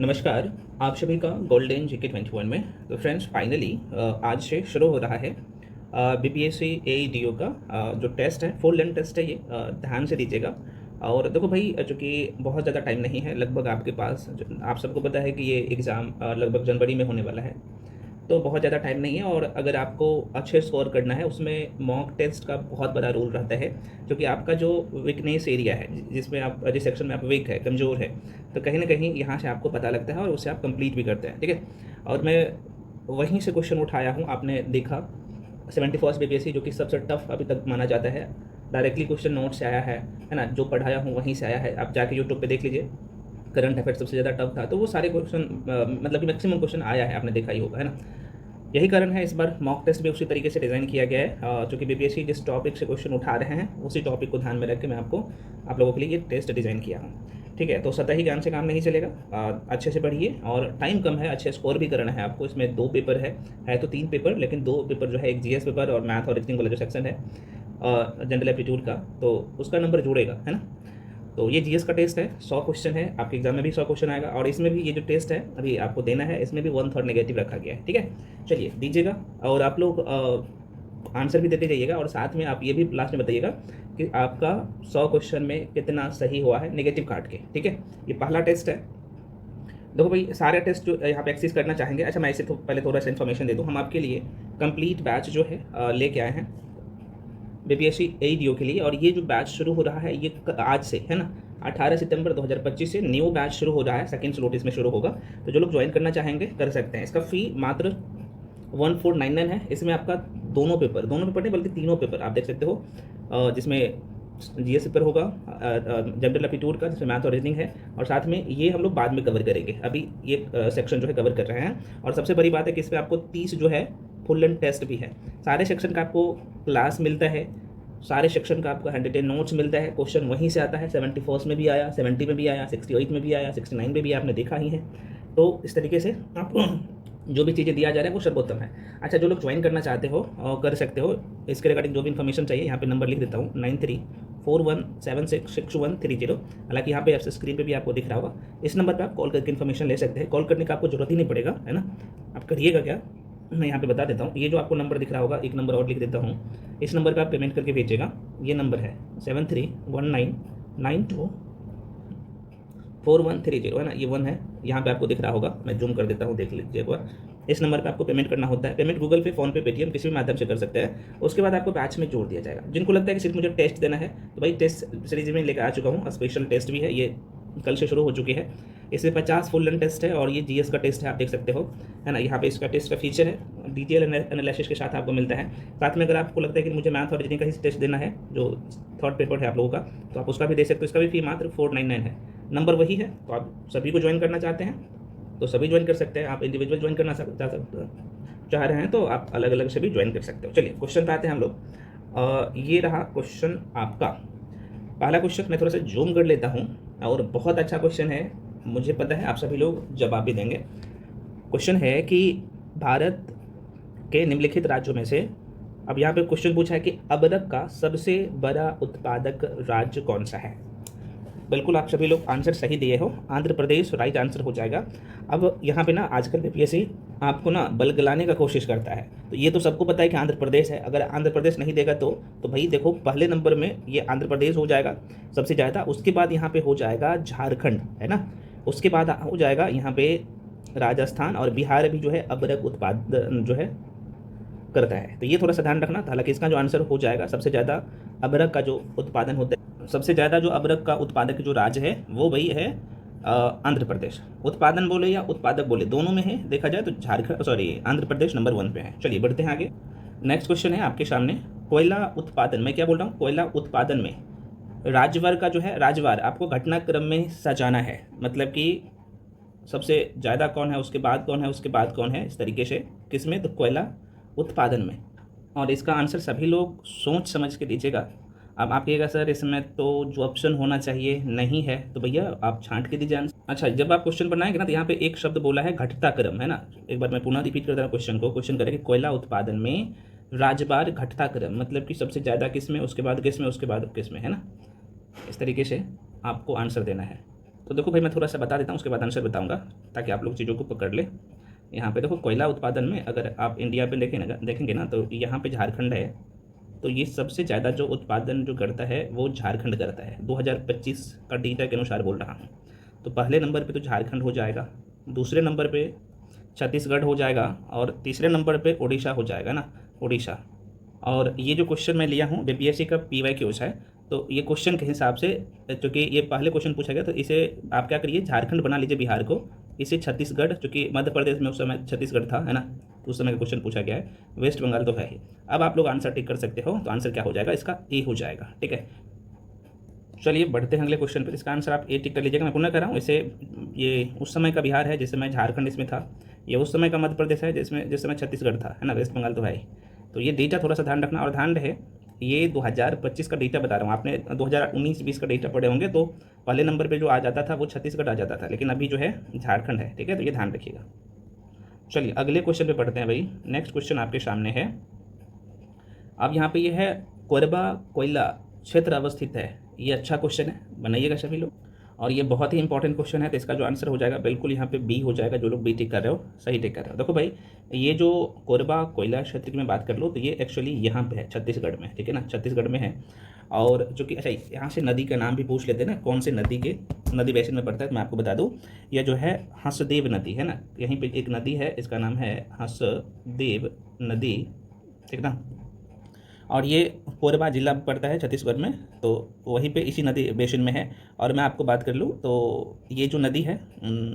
नमस्कार, आप सभी का गोल्डन जीके 21 में। तो फ्रेंड्स फाइनली आज से शुरू हो रहा है बीपीएससी एईडीओ का जो टेस्ट है, फुल लेंथ टेस्ट है ये। ध्यान से दीजिएगा। और देखो भाई, चूँकि बहुत ज़्यादा टाइम नहीं है लगभग आपके पास। आप सबको पता है कि ये एग्ज़ाम लगभग जनवरी में होने वाला है, तो बहुत ज़्यादा टाइम नहीं है। और अगर आपको अच्छे स्कोर करना है, उसमें मॉक टेस्ट का बहुत बड़ा रोल रहता है, क्योंकि आपका जो वीकनेस एरिया है, जिसमें आप जिस सेक्शन में आप वीक है, कमज़ोर है, तो कहीं ना कहीं यहाँ से आपको पता लगता है और उससे आप कंप्लीट भी करते हैं। ठीक है, और मैं वहीं से क्वेश्चन उठाया हूँ। आपने देखा 71st बीपीएससी, जो कि सबसे टफ अभी तक माना जाता है, डायरेक्टली क्वेश्चन नोट से आया है ना। जो पढ़ाया हूँ वहीं से आया है। आप जाके यूट्यूब पे देख लीजिए, करंट अफेयर सबसे ज़्यादा टफ था, तो वो सारे क्वेश्चन मतलब कि मैक्सिमम क्वेश्चन आया है, आपने देखा ही होगा, है ना। यही कारण है इस बार मॉक टेस्ट भी उसी तरीके से डिज़ाइन किया गया है। चूँकि बीपीएससी जिस टॉपिक से क्वेश्चन उठा रहे हैं, उसी टॉपिक को ध्यान में रख के मैं आप लोगों के लिए ये टेस्ट डिज़ाइन किया हूँ। ठीक है, तो सतही ज्ञान से काम नहीं चलेगा। अच्छे से पढ़िए, और टाइम कम है, अच्छे स्कोर भी करना है आपको। इसमें 2 पेपर है तो 3 पेपर, लेकिन 2 पेपर जो है, एक जीएस पेपर और मैथ और रीजनिंग वाला जो सेक्शन है जनरल एप्टीट्यूड का, तो उसका नंबर जुड़ेगा, है ना। तो ये जीएस का टेस्ट है, 100 क्वेश्चन है। आपके एग्जाम में भी 100 क्वेश्चन आएगा, और इसमें भी ये जो टेस्ट है अभी आपको देना है, इसमें भी 1/3 नेगेटिव रखा गया है। ठीक है, चलिए दीजिएगा। और आप लोग आंसर भी देते जाइएगा, और साथ में आप ये भी लास्ट में बताइएगा कि आपका 100 क्वेश्चन में कितना सही हुआ है, नेगेटिव काट के। ठीक है, ये पहला टेस्ट है। देखो भाई, सारे टेस्ट जो यहाँ पे एक्सेस करना चाहेंगे, अच्छा मैं इसे पहले थोड़ा सा इन्फॉर्मेशन दे दूँ। हम आपके लिए कंप्लीट बैच जो है लेके आए हैं बीपीएससी एईडीओ के लिए। और ये जो बैच शुरू हो रहा है, ये आज से है ना, 18 सितंबर 2025 से न्यू बैच शुरू हो रहा है, सेकंड स्लॉट इसमें शुरू होगा। तो जो लोग ज्वाइन करना चाहेंगे कर सकते हैं। इसका फ़ी मात्र 1499 है। इसमें आपका दोनों पेपर नहीं बल्कि तीनों पेपर आप देख सकते हो, जिसमें जीएस पेपर होगा, जनरल एप्टीट्यूड का, जिसमें मैथ और रीजनिंग है, और साथ में ये हम लोग बाद में कवर करेंगे। अभी ये सेक्शन जो है कवर कर रहे हैं। और सबसे बड़ी बात है कि इसमें आपको 30 जो है फुल लेंथ टेस्ट भी है। सारे सेक्शन का आपको क्लास मिलता है, सारे सेक्शन का आपको हैंड नोट्स मिलता है। क्वेश्चन वहीं से आता है, 71 में भी आया, 70 में भी आया, 68 में भी आया, 69 में भी आपने देखा ही है। तो इस तरीके से आपको जो भी चीज़ें दिया जा रहा है वो सर्वोत्तम है। अच्छा, जो लोग ज्वाइन करना चाहते हो कर सकते हो। इसके रिगार्डिंग जो भी इन्फॉर्मेशन चाहिए, यहाँ पे नंबर लिख देता हूँ, 9341766130। हालांकि यहाँ पे आपसे स्क्रीन पे भी आपको दिख रहा होगा। इस नंबर पर आप कॉल करके इन्फॉर्मेशन ले सकते हैं। कॉल करने का आपको जरूरत ही नहीं पड़ेगा, है ना। आप करिएगा क्या, मैं यहाँ पे बता देता हूँ। ये जो आपको नंबर दिख रहा होगा, एक नंबर और लिख देता हूँ, इस नंबर पर आप पेमेंट करके भेजिएगा। ये नंबर है 7319924130, है ना। ये 1 है, यहाँ पे आपको दिख रहा होगा, मैं जूम कर देता हूँ, देख लीजिए एक बार। इस नंबर पे आपको पेमेंट करना होता है। पेमेंट गूगल पे, फोन पे, पेटीएम, किसी भी माध्यम से कर सकते हैं। उसके बाद आपको बैच में जोड़ दिया जाएगा। जिनको लगता है कि सिर्फ मुझे टेस्ट देना है, तो भाई टेस्ट सीरीज में लेकर आ चुका हूँ, स्पेशल टेस्ट भी है, ये कल से शुरू हो चुकी है। इसमें 50 फुल लेंथ टेस्ट है, और ये जीएस का टेस्ट है, आप देख सकते हो, है ना। यहाँ पे इसका टेस्ट का फीचर है, डिटेल एनालिसिस के साथ आपको मिलता है। साथ में अगर आपको लगता है कि मुझे मैथ और रीजनिंग का ही टेस्ट देना है, जो थर्ड पेपर है आप लोगों का, तो आप उसका भी दे सकते हो। इसका भी फी मात्र 499 है। नंबर वही है। तो आप सभी को ज्वाइन करना चाहते हैं तो सभी ज्वाइन कर सकते हैं। आप इंडिविजुअल ज्वाइन करना चाह रहे हैं तो आप अलग अलग से भी ज्वाइन कर सकते हो। चलिए क्वेश्चन पे आते हैं हम लोग। ये रहा क्वेश्चन आपका। पहला क्वेश्चन मैं थोड़ा सा जूम कर लेता हूँ, और बहुत अच्छा क्वेश्चन है, मुझे पता है आप सभी लोग जवाब भी देंगे। क्वेश्चन है कि भारत के निम्नलिखित राज्यों में से, अब यहाँ पे क्वेश्चन पूछा है कि अबरक का सबसे बड़ा उत्पादक राज्य कौन सा है। बिल्कुल आप सभी लोग आंसर सही दिए हो, आंध्र प्रदेश राइट आंसर हो जाएगा। अब यहाँ पे ना आजकल बीपीएससी आपको ना बलगलाने का कोशिश करता है। तो ये तो सबको पता है कि आंध्र प्रदेश है। अगर आंध्र प्रदेश नहीं देगा तो भाई देखो, पहले नंबर में ये आंध्र प्रदेश हो जाएगा सबसे ज़्यादा। उसके बाद यहाँ पे हो जाएगा झारखंड, है ना। उसके बाद हो जाएगा यहाँ पे राजस्थान, और बिहार भी जो है अबरक उत्पादन जो है करता है। तो ये थोड़ा सा ध्यान रखना। हालांकि इसका जो आंसर हो जाएगा, सबसे ज़्यादा अबरक का जो उत्पादन होता है, सबसे ज़्यादा जो अबरक का उत्पादक जो राज्य है वो वही है आंध्र प्रदेश। उत्पादन बोले या उत्पादक बोले, दोनों में है देखा जाए तो आंध्र प्रदेश नंबर 1 पे है। चलिए बढ़ते हैं आगे। नेक्स्ट क्वेश्चन है आपके सामने, कोयला उत्पादन, मैं क्या बोल रहा हूँ, कोयला उत्पादन में राजवार का जो है, राजवार आपको घटनाक्रम में सजाना है। मतलब कि सबसे ज़्यादा कौन है, उसके बाद कौन है, उसके बाद कौन है, इस तरीके से। किसमें, तो कोयला उत्पादन में। और इसका आंसर सभी लोग सोच समझ के दीजिएगा। अब आप कहिएगा सर इसमें तो जो ऑप्शन होना चाहिए नहीं है, तो भैया आप छांट के दीजिए आंसर। अच्छा, जब आप क्वेश्चन बनाएंगे ना, तो यहाँ पे एक शब्द बोला है घटता क्रम, है ना। एक बार मैं पुनः रिपीट करता हूँ क्वेश्चन को। क्वेश्चन करेंगे कोयला उत्पादन में राजबार घटता क्रम, मतलब कि सबसे ज़्यादा किस में, उसके बाद किस में, उसके बाद किस में, है ना। इस तरीके से आपको आंसर देना है। तो देखो भाई मैं थोड़ा सा बता देता हूँ, उसके बाद आंसर बताऊँगा ताकि आप लोग चीज़ों को पकड़ ले। यहाँ पे देखो कोयला उत्पादन में अगर आप इंडिया पे देखेंगे ना तो यहाँ पे झारखंड है। तो ये सबसे ज़्यादा जो उत्पादन जो करता है वो झारखंड करता है, 2025 का डेटा के अनुसार बोल रहा हूँ। तो पहले नंबर पे तो झारखंड हो जाएगा, दूसरे नंबर पे छत्तीसगढ़ हो जाएगा और तीसरे नंबर पे उड़ीसा हो जाएगा ना, उड़ीसा। और ये जो क्वेश्चन मैं लिया हूँ बीपीएससी का PYQs है, तो ये क्वेश्चन के हिसाब से चूँकि ये पहले क्वेश्चन पूछा गया तो इसे आप क्या करिए, झारखंड बना लीजिए बिहार को, इसे छत्तीसगढ़, चूँकि मध्य प्रदेश में उस समय छत्तीसगढ़ था, है ना, तो उस समय का क्वेश्चन पूछा गया है। वेस्ट बंगाल तो है ही। अब आप लोग आंसर टिक कर सकते हो, तो आंसर क्या हो जाएगा इसका, ए हो जाएगा। ठीक है, चलिए बढ़ते हैं अगले क्वेश्चन पर। इसका आंसर आप ए टिक कर लीजिएगा। मैं पुनः कर रहा हूँ इसे, ये उस समय का बिहार है जिस समय झारखंड इसमें था, ये उस समय का मध्य प्रदेश है जिस समय छत्तीसगढ़ था, है ना, वेस्ट बंगाल तो है ही। तो ये डेटा थोड़ा सा ध्यान रखना, और ध्यान रहे ये 2025 का डेटा बता रहा हूँ। आपने 2019-20 का डेटा पढ़े होंगे तो पहले नंबर पे जो आ जाता था वो छत्तीसगढ़ आ जाता था, लेकिन अभी जो है झारखंड है। ठीक है, तो ये ध्यान रखिएगा। चलिए अगले क्वेश्चन पे पढ़ते हैं भाई। नेक्स्ट क्वेश्चन आपके सामने है। अब यहाँ पे ये है कोरबा कोयला क्षेत्र अवस्थित है। ये अच्छा क्वेश्चन है, बनाइएगा सभी लोग, और ये बहुत ही इंपॉर्टेंट क्वेश्चन है। तो इसका जो आंसर हो जाएगा बिल्कुल यहाँ पे बी हो जाएगा। जो लोग बी टिक कर रहे हो सही टिक कर रहे हो। देखो भाई ये जो कोरबा कोयला क्षेत्र की मैं बात कर लूँ तो ये एक्चुअली यहाँ पे है छत्तीसगढ़ में, ठीक है ना, छत्तीसगढ़ में है। और चूँकि अच्छा यहाँ से नदी का नाम भी पूछ लेते हैं ना, कौन से नदी बेसिन में पड़ता है, तो मैं आपको बता दूँ यह जो है हंसदेव नदी है ना, यहीं पर एक नदी है, इसका नाम है हंसदेव नदी, ठीक ना। और ये कोरबा जिला में पड़ता है छत्तीसगढ़ में, तो वहीं पे इसी नदी बेसिन में है। और मैं आपको बात कर लूँ तो ये जो नदी है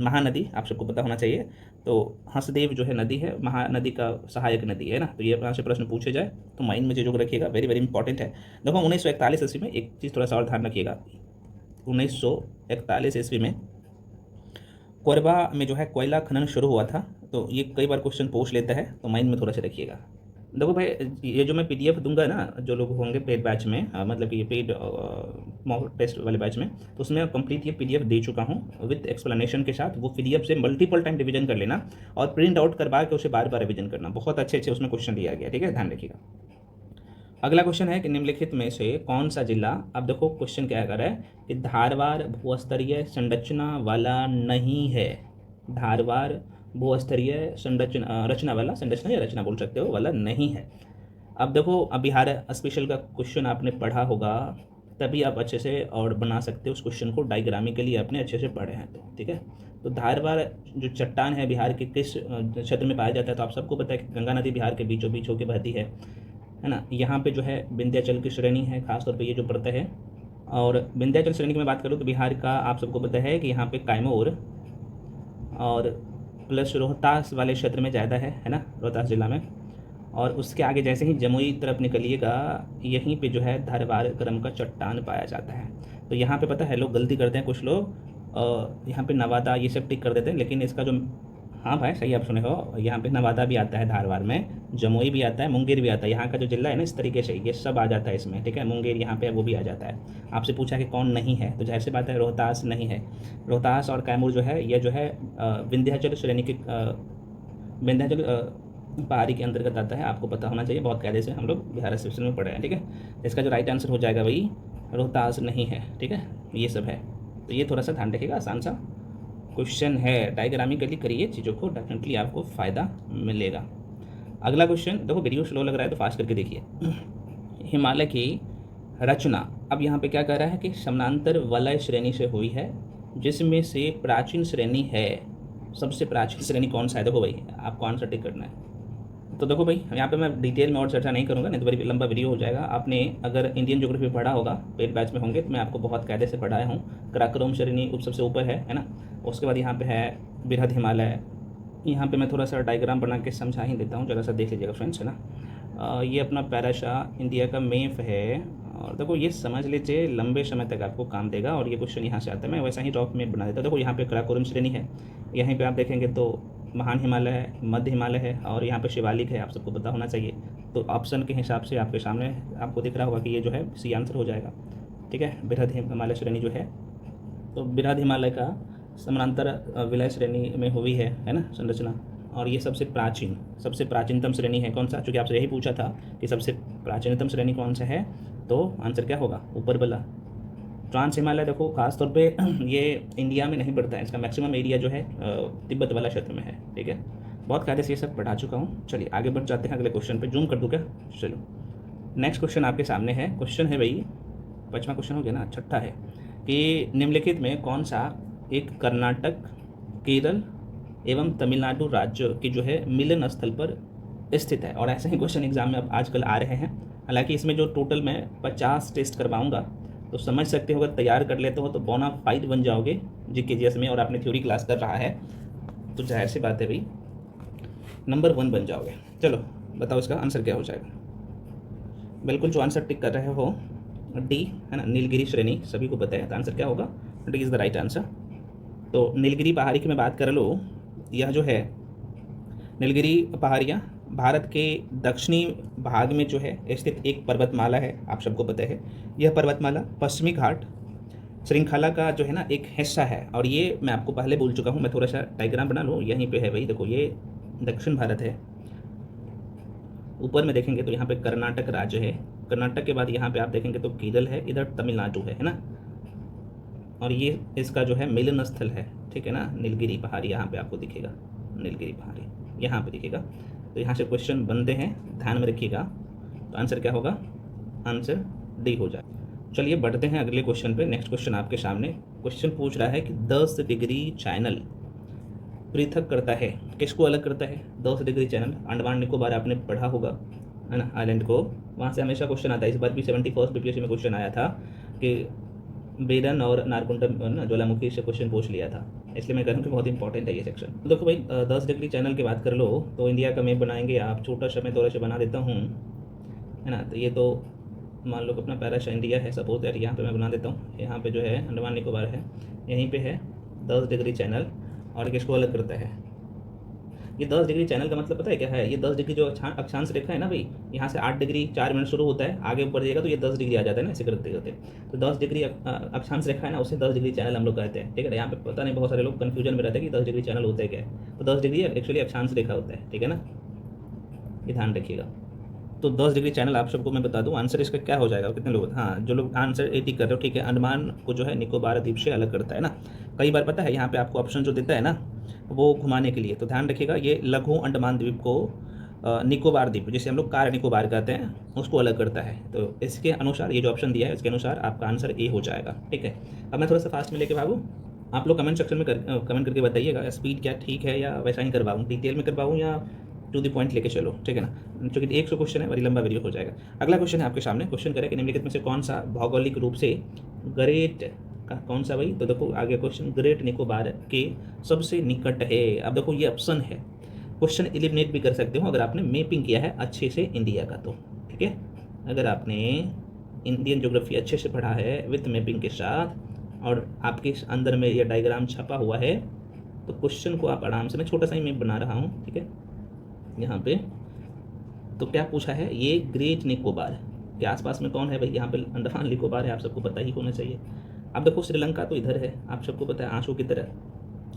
महानदी, आप सबको पता होना चाहिए। तो हंसदेव जो है नदी है, महानदी का सहायक नदी है ना। तो ये अपना से प्रश्न पूछे जाए तो माइंड में चीज़ों को रखिएगा, वेरी वेरी इंपॉर्टेंट है। देखो 1941 ईस्वी में एक चीज़ थोड़ा सा और ध्यान रखिएगा, 1941 ईस्वी में कोरबा में जो है कोयला खनन शुरू हुआ था। तो ये कई बार क्वेश्चन पूछ लेता है, तो माइंड में थोड़ा सा रखिएगा। देखो भाई ये जो मैं PDF दूंगा ना, जो लोग होंगे पेड बैच में, मतलब कि ये पेड मॉक टेस्ट वाले बैच में, तो उसमें कंप्लीट ये PDF दे चुका हूँ विद एक्सप्लेनेशन के साथ। वो PDF से मल्टीपल टाइम रिवीजन कर लेना और प्रिंट आउट करवा के उसे बार बार रिवीजन करना। बहुत अच्छे अच्छे उसमें क्वेश्चन दिया गया, ठीक है, ध्यान रखिएगा। अगला क्वेश्चन है कि निम्नलिखित में से कौन सा जिला, अब देखो क्वेश्चन क्या कर रहा है कि धारवाड़ भूस्तरीय संरचना वाला नहीं है। धारवाड़ भूस्तरीय रचना वाला, संरचना या रचना बोल सकते हो, वाला नहीं है। अब देखो अब बिहार स्पेशल का क्वेश्चन आपने पढ़ा होगा, तभी आप अच्छे से और बना सकते हो उस क्वेश्चन को, डायग्रामिकली आपने अच्छे से पढ़े हैं तो, ठीक है। तो धारवाड़ जो चट्टान है बिहार के किस क्षेत्र में पाया जाता है, तो आप सबको पता है कि गंगा नदी बिहार के बीचों बीच होकर बहती है ना। यहाँ पे जो है विंध्याचल की श्रेणी है, खासतौर पे ये जो पड़ता है। और विंध्याचल श्रेणी की मैं बात करूँ तो बिहार का आप सबको पता है कि यहाँ पे कैमूर और प्लस रोहतास वाले क्षेत्र में ज़्यादा है ना, रोहतास जिला में। और उसके आगे जैसे ही जमुई तरफ निकलिएगा, यहीं पे जो है धारवाड़ क्रम का चट्टान पाया जाता है। तो यहाँ पे पता है लोग गलती करते हैं कुछ लोग, यहाँ पे नवादा ये सब टिक कर देते हैं, लेकिन इसका जो, हाँ भाई सही आप सुने हो, यहाँ पे नवादा भी आता है धारवाड़ में, जमुई भी आता है, मुंगेर भी आता है। यहाँ का जो जिला है ना इस तरीके से ये सब आ जाता है इसमें, ठीक है। मुंगेर यहाँ पे वो भी आ जाता है। आपसे पूछा कि कौन नहीं है, तो जाहिर सी बात है रोहतास नहीं है। रोहतास और कैमूर जो है ये जो है विंध्याचल श्रेणी के विंध्याचल पहाड़ी के अंतर्गत आता है। आपको पता होना चाहिए, बहुत कायदे से हम लोग बिहार सेक्शन में पढ़े हैं, ठीक है। इसका जो राइट आंसर हो जाएगा वही रोहतास नहीं है, ठीक है, ये सब है। तो ये थोड़ा सा ध्यान रखिएगा, आसान सा क्वेश्चन है, डायग्रामिकली करिए चीज़ों को, डेफिनेटली आपको फ़ायदा मिलेगा। अगला क्वेश्चन देखो, वीडियो स्लो लग रहा है तो फास्ट करके देखिए। हिमालय की रचना, अब यहाँ पे क्या कह रहा है कि समानांतर वलय श्रेणी से हुई है, जिसमें से प्राचीन श्रेणी है। सबसे प्राचीन श्रेणी कौन सा है, देखो भाई आपको आंसर टिक करना है। तो देखो भाई यहाँ पे मैं डिटेल में और चर्चा नहीं करूँगा, नहीं तो बड़ी लंबा वीडियो हो जाएगा। आपने अगर इंडियन ज्योग्राफी पढ़ा होगा, पेड बैच में होंगे, तो मैं आपको बहुत कायदे से पढ़ाया हूँ। कराकोरम श्रेणी सबसे ऊपर है ना। उसके बाद यहाँ पे है बृहद हिमालय। यहाँ पे मैं थोड़ा सा डायग्राम बना के समझा ही देता हूँ, जरा सा देख लीजिएगा फ्रेंड्स, है ना। ये अपना पैराशा इंडिया का मैप है, और देखो ये समझ लीजिए लंबे समय तक आपको काम देगा। और ये क्वेश्चन यहाँ से आता है, मैं वैसा ही रॉक मैप बना देता हूँ। देखो यहाँ पे कराकोरम श्रेणी है, यहीं पे आप देखेंगे तो महान हिमालय है, मध्य हिमालय है, और यहाँ पे शिवालिक है, आप सबको पता होना चाहिए। तो ऑप्शन के हिसाब से आपके सामने आपको दिख रहा होगा कि ये जो है सी आंसर हो जाएगा, ठीक है। बृहद हिमालय श्रेणी जो है, तो बृहद हिमालय का समानांतर विलय श्रेणी में हुई है ना संरचना। और ये सबसे प्राचीनतम श्रेणी है कौन सा, चूँकि आपसे यही पूछा था कि सबसे प्राचीनतम श्रेणी कौन सा है, तो आंसर क्या होगा, ऊपर वाला ट्रांस हिमालय देखो खास तौर पे ये इंडिया में नहीं पड़ता है, इसका मैक्सिमम एरिया जो है तिब्बत वाला क्षेत्र में है, ठीक है। बहुत कायदे से ये सब पढ़ा चुका हूँ। चलिए आगे बढ़ जाते हैं अगले क्वेश्चन पे। जूम कर दूँ क्या? चलो नेक्स्ट क्वेश्चन आपके सामने है। क्वेश्चन है भाई, 5वां क्वेश्चन हो गया ना, 6ठा है कि निम्नलिखित में कौन सा एक कर्नाटक, केरल एवं तमिलनाडु राज्य की जो है मिलन स्थल पर स्थित है। और ऐसे ही क्वेश्चन एग्जाम में अब आजकल आ रहे हैं। हालांकि इसमें जो टोटल मैं 50 टेस्ट करवाऊंगा, तो समझ सकते हो अगर तैयार कर लेते हो तो बोनाफाइड बन जाओगे जीके में, और आपने थ्योरी क्लास कर रहा है तो जाहिर सी बात है भाई नंबर 1 बन जाओगे। चलो बताओ इसका आंसर क्या हो जाएगा। बिल्कुल जो आंसर टिक कर रहे हो डी है ना, नीलगिरी श्रेणी, सभी को पता है। तो आंसर क्या होगा? D is the right answer. तो नीलगिरी पहाड़ी की मैं बात कर लो, यह जो है नीलगिरी पहाड़ियाँ भारत के दक्षिणी भाग में जो है स्थित एक पर्वतमाला है, आप सबको पता है। यह पर्वतमाला पश्चिमी घाट श्रृंखला का जो है ना एक हिस्सा है। और ये मैं आपको पहले बोल चुका हूँ, मैं थोड़ा सा डायग्राम बना लूँ, यहीं पे है भाई। देखो ये दक्षिण भारत है, ऊपर में देखेंगे तो यहाँ पे कर्नाटक राज्य है, कर्नाटक के बाद यहाँ पे आप देखेंगे तो केरल है, इधर तमिलनाडु है ना। और ये इसका जो है मिलन स्थल है, ठीक है ना, नीलगिरी पहाड़ी यहाँ पे आपको दिखेगा, नीलगिरी पहाड़ी यहाँ पे दिखेगा। तो यहाँ से क्वेश्चन बनते हैं, ध्यान में रखिएगा। तो आंसर क्या होगा? आंसर डी हो जाए। चलिए बढ़ते हैं अगले क्वेश्चन पे। नेक्स्ट क्वेश्चन आपके सामने, क्वेश्चन पूछ रहा है कि 10 डिग्री चैनल पृथक करता है, किसको अलग करता है? 10 डिग्री चैनल, अंडमान निकोबार आपने पढ़ा होगा है ना, आइलैंड को, वहाँ से हमेशा क्वेश्चन आता है। इस बार भी 71st बीपीएससी में क्वेश्चन आया था कि बेरन और नारकुंडम ज्वालामुखी से क्वेश्चन पूछ लिया था, इसलिए मैं कह रहा हूँ कि बहुत इंपॉर्टेंट है ये सेक्शन। तो देखो भाई 10 डिग्री चैनल की बात कर लो तो इंडिया का मैप बनाएंगे आप, छोटा सा मैं थोड़ा सा बना देता हूँ है ना। तो ये तो मान लो कि अपना पैरा सा इंडिया है, सपोज दैट, यहाँ पे मैं बना देता हूँ। यहाँ पे जो है अंडमान निकोबार है, यहीं पे है 10 डिग्री चैनल। और किसको अलग करता है? ये 10 डिग्री चैनल का मतलब पता है क्या है? ये 10 डिग्री जो अक्षांश रेखा है ना भाई, यहाँ से 8 डिग्री 4 मिनट शुरू होता है, आगे ऊपर जाएगा तो ये 10 डिग्री आ जाता है ना, ऐसे करते करते। तो 10 डिग्री अक्षांश रेखा है ना, उसे 10 डिग्री चैनल हम लोग कहते हैं, ठीक है। यहाँ पे पता नहीं, बहुत सारे लोग कन्फ्यूजन में रहते हैं कि 10 डिग्री चैनल होता है क्या है। तो 10 डिग्री एक्चुअली अक्षांश रेखा होता है, ठीक है ना, ये ध्यान रखिएगा। तो 10 डिग्री चैनल आप सबको मैं बता दूं, आंसर इसका क्या हो जाएगा? कितने लोग, हाँ जो लोग आंसर 80 कर रहे हो, ठीक है। अंडमान को जो है निकोबार द्वीप से अलग करता है ना। कई बार पता है यहाँ पे आपको ऑप्शन जो देता है ना वो घुमाने के लिए, तो ध्यान रखिएगा, ये लघु अंडमान द्वीप को निकोबार द्वीप, जिसे हम लोग कार निकोबार कहते हैं, उसको अलग करता है। तो इसके अनुसार ये जो ऑप्शन दिया है इसके अनुसार आपका आंसर ए हो जाएगा, ठीक है। अब मैं थोड़ा सा फास्ट में लेके भागूँ, आप लोग कमेंट सेक्शन में कमेंट करके बताइएगा स्पीड क्या ठीक है, या वैसा ही करवाऊँ, डिटेल में करवाऊँ या टू द पॉइंट लेके चलो, ठीक है ना। क्योंकि 100 क्वेश्चन है, बड़ी लंबा वीडियो हो जाएगा। अगला क्वेश्चन है आपके सामने, क्वेश्चन करें कि निम्नलिखित में से कौन सा भौगोलिक रूप से ग्रेट का कौन सा भाई? तो देखो आगे क्वेश्चन ग्रेट निकोबार के सबसे निकट है। अब देखो ये ऑप्शन है, क्वेश्चन एलिमिनेट भी कर सकते हो अगर आपने मैपिंग किया है अच्छे से इंडिया का, तो ठीक है। अगर आपने इंडियन ज्योग्राफी अच्छे से पढ़ा है विथ मैपिंग के साथ, और आपके अंदर में ये डायग्राम छपा हुआ है, तो क्वेश्चन को आप आराम से, मैं छोटा सा ही मैप बना रहा हूँ, ठीक है, यहाँ पे। तो क्या पूछा है? ये ग्रेट निकोबार के आसपास में कौन है भाई? यहाँ पे अंडमान निकोबार है, आप सबको पता ही होना चाहिए। अब देखो श्रीलंका तो इधर है, आप सबको पता है, आंसू की तरह।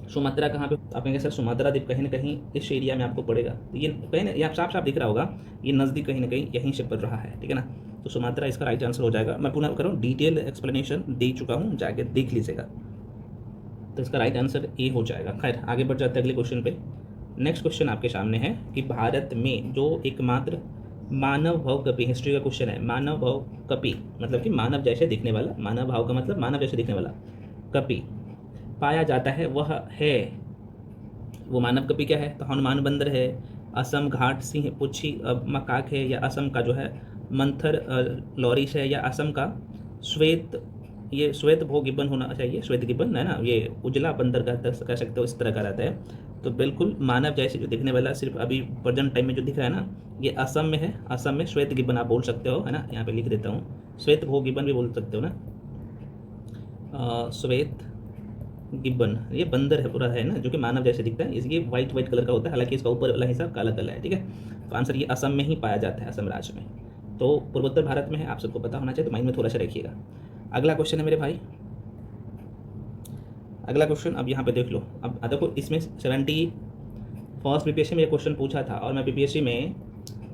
सुमात्रा कहाँ पे? आप कहेंगे सर सुमात्रा द्वीप कहीं ना कहीं इस एरिया में आपको पड़ेगा, तो ये कहीं ना, ये आप साफ साफ दिख रहा होगा, ये नज़दीक कहीं ना कहीं यहीं से पड़ रहा है, ठीक है ना। तो सुमात्रा इसका राइट आंसर हो जाएगा। मैं पुनः करूँ, डिटेल एक्सप्लेनेशन दे चुका हूँ, जाके देख लीजिएगा। तो इसका राइट आंसर ए हो जाएगा। खैर आगे बढ़ जाते हैं अगले क्वेश्चन पे। नेक्स्ट क्वेश्चन आपके सामने है कि भारत में जो एकमात्र मानव भाव कपि, हिस्ट्री का क्वेश्चन है, मानव भाव कपि मतलब कि मानव जैसे दिखने वाला, मानव भाव का मतलब मानव जैसे दिखने वाला कपि पाया जाता है, वह है, वो मानव कपि क्या है? तो हनुमान बंदर है, असम घाट सिंह पुच्छी मकाक है, या असम का जो है मंथर लॉरिस है, या असम का श्वेत, ये श्वेत भोग गिब्बन होना चाहिए, श्वेत गिब्बन है ना, ये उजला बंदर कह सकते हो, इस तरह का रहता है। तो बिल्कुल मानव जैसे जो दिखने वाला, सिर्फ अभी प्रेजेंट टाइम में जो दिख रहा है ना, ये असम में है। असम में श्वेत गिब्बन आप बोल सकते हो, है ना, यहाँ पे लिख देता हूँ, श्वेत भोग गिब्बन भी बोल सकते हो ना, श्वेत गिब्बन, ये बंदर है पूरा, है ना, जो कि मानव जैसे दिखता है। ये वाइट वाइट कलर का होता है, हालांकि इसका ऊपर वाला हिस्सा काला कलर है, ठीक है। तो आंसर ये असम में ही पाया जाता है, असम राज्य में, तो पूर्वोत्तर भारत में है, आप सबको पता होना चाहिए, तो माइंड में थोड़ा सा रखिएगा। अगला क्वेश्चन है मेरे भाई, अगला क्वेश्चन अब यहाँ पे देख लो। अब देखो इसमें 71st बीपीएससी में ये क्वेश्चन पूछा था, और मैं बीपीएससी में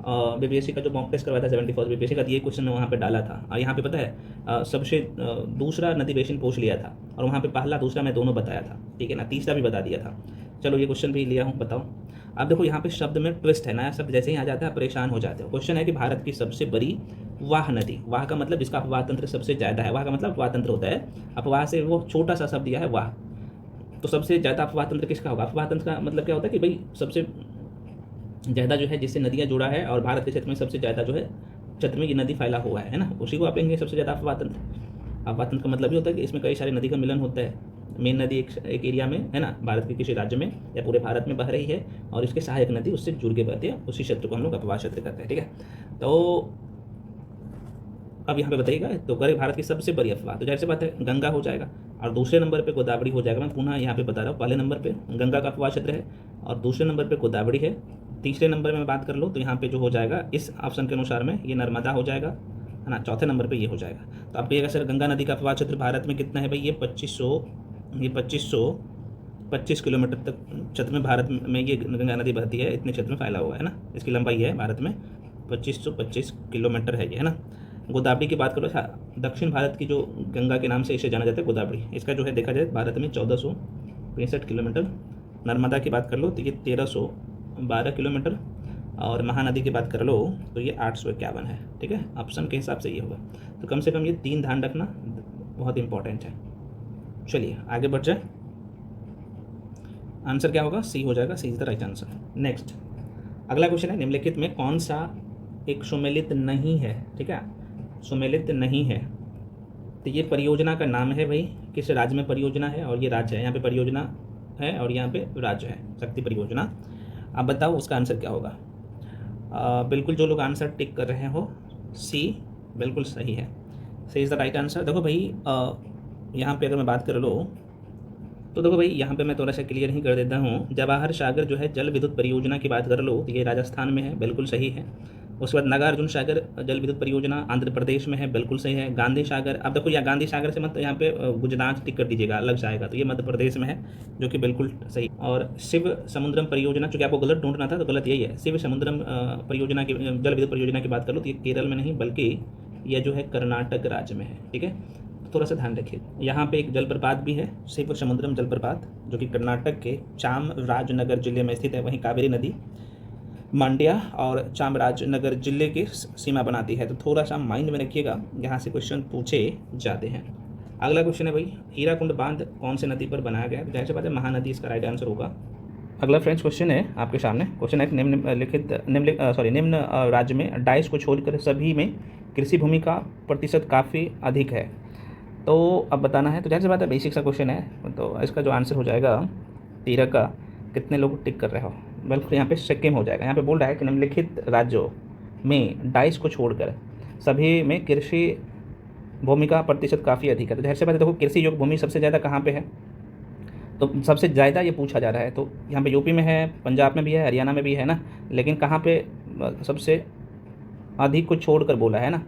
बीपीएससी का जो मॉक टेस्ट करवाया था 74 बीपीएससी का, ये क्वेश्चन वहाँ पे डाला था। और यहाँ पे पता है सबसे दूसरा नदी बेसिन पूछ लिया था, और वहाँ पे पहला दूसरा मैं दोनों बताया था, ठीक है ना, तीसरा भी बता दिया था। चलो ये क्वेश्चन भी लिया हूँ, बताओ। अब देखो यहाँ पे शब्द में ट्विस्ट है, नया शब्द जैसे ही आ जाता है परेशान हो जाते हो। क्वेश्चन है कि भारत की सबसे बड़ी वाह नदी, वाह का मतलब जिसका अपवाह तंत्र सबसे ज़्यादा है, वाह का मतलब अपवाह तंत्र होता है, अपवाह से वो छोटा सा शब्द दिया है वाह, तो सबसे ज़्यादा अपवाह तंत्र किसका होगा? अपवाह तंत्र का मतलब क्या होता है कि भाई सबसे ज़्यादा जो है जिससे नदियाँ जुड़ा है, और भारत के क्षेत्र में सबसे ज़्यादा जो है क्षेत्र में ये नदी फैला हुआ है ना, उसी को आप लेंगे सबसे ज़्यादा अपवाह तंत्र। अपवाह तंत्र का मतलब ये होता है कि इसमें कई सारी नदी का मिलन होता है। मेन नदी एक एरिया में है ना, भारत के किसी राज्य में या पूरे भारत में बह रही है, और इसके सहायक नदी उससे जुड़ के बहती है, उसी क्षेत्र को हम लोग अपवाह क्षेत्र कहते हैं, ठीक है। तो अब यहाँ पे बताइएगा, तो करे भारत की सबसे बड़ी अफवाह, तो जाहिर सी बात है गंगा हो जाएगा, और दूसरे नंबर पे गोदावरी हो जाएगा। मैं पुनः यहाँ पे बता रहा हूँ, पहले नंबर पे गंगा का अफवाह क्षेत्र है, और दूसरे नंबर पे गोदावरी है। तीसरे नंबर में बात कर लो तो यहाँ पे जो हो जाएगा इस ऑप्शन के अनुसार में ये नर्मदा हो जाएगा, है ना। चौथे नंबर पे ये हो जाएगा। तो आप कहिएगा सर गंगा नदी का अफवाह क्षेत्र भारत में कितना है? भाई ये 2525 किलोमीटर तक क्षेत्र में भारत में ये गंगा नदी बहती है, इतने क्षेत्र में फैला हुआ है ना, इसकी लंबाई है भारत में 2525 किलोमीटर है ये, है ना। गोदावरी की बात करो, दक्षिण भारत की जो गंगा के नाम से इसे जाना जाता है गोदावरी, इसका जो है देखा जाए भारत में 1465 किलोमीटर। नर्मदा की बात कर लो तो ये 1312 किलोमीटर, और महानदी की बात कर लो तो ये 851 है, ठीक है। ऑप्शन के हिसाब से ये होगा, तो कम से कम ये 3 ध्यान रखना बहुत इंपॉर्टेंट है। चलिए आगे बढ़ जाए, आंसर क्या होगा? सी हो जाएगा, C is the right answer. Next अगला क्वेश्चन है, निम्नलिखित में कौन सा एक सुमेलित नहीं है, ठीक है, सुमेलित नहीं है। तो ये परियोजना का नाम है भाई, किस राज्य में परियोजना है, और ये राज्य है, यहाँ पे परियोजना है और यहाँ पे राज्य है, शक्ति परियोजना। आप बताओ उसका आंसर क्या होगा? बिल्कुल जो लोग आंसर टिक कर रहे हो, सी बिल्कुल सही है, सी इज़ द राइट आंसर। देखो भाई यहाँ पे अगर मैं बात कर लो तो देखो भाई यहाँ पे मैं थोड़ा सा क्लियर ही कर देता हूँ। जवाहर सागर जो है जल विद्युत परियोजना की बात कर लो तो ये राजस्थान में है, बिल्कुल सही है। उसके बाद नागार्जुन सागर जल विद्युत परियोजना आंध्र प्रदेश में है, बिल्कुल सही है। गांधी सागर, अब देखो या गांधी सागर से मत यहाँ पे गुजरात टिक कर दीजिएगा, अलग से आएगा, तो ये मध्य प्रदेश में है, जो कि बिल्कुल सही। और शिव समुद्रम परियोजना, चूँकि आपको गलत ढूंढना था तो गलत यही है। शिव समुद्रम परियोजना की जल विद्युत परियोजना की बात कर लो तो ये केरल में नहीं बल्कि यह जो है कर्नाटक राज्य में है, ठीक है। थोड़ा सा ध्यान रखिए, यहाँ पे एक जलप्रपात भी है, शिव समुद्रम जलप्रपात, जो कि कर्नाटक के चामराजनगर जिले में स्थित है। वहीं कावेरी नदी मांड्या और चामराजनगर जिले की सीमा बनाती है, तो थोड़ा सा माइंड में रखिएगा, यहाँ से क्वेश्चन पूछे जाते हैं। अगला क्वेश्चन है भाई, हीराकुंड बांध कौन से नदी पर बनाया गया है? जाहिर सी बात है महानदी इसका राइट आंसर होगा। अगला फ्रेंड्स क्वेश्चन है आपके सामने, क्वेश्चन है निम्न राज्य में डाइस को छोड़कर सभी में कृषि भूमि का प्रतिशत काफ़ी अधिक है, तो अब बताना है। तो जाहिर सी बात है बेसिक सा क्वेश्चन है, तो इसका जो आंसर हो जाएगा 13 का, कितने लोग टिक कर रहे हो? बिल्कुल यहाँ पे सिक्किम हो जाएगा। यहाँ पे बोल रहा है कि निम्नलिखित राज्यों में डाइस को छोड़कर सभी में कृषि भूमि का प्रतिशत काफ़ी अधिक है। तो जाहिर सी बात है देखो कृषि योग्य भूमि सबसे ज़्यादा कहाँ पे है? तो सबसे ज़्यादा ये पूछा जा रहा है, तो यहाँ पे यूपी में है, पंजाब में भी है, हरियाणा में भी है ना, लेकिन कहाँ पे सबसे अधिक को छोड़कर बोला है ना।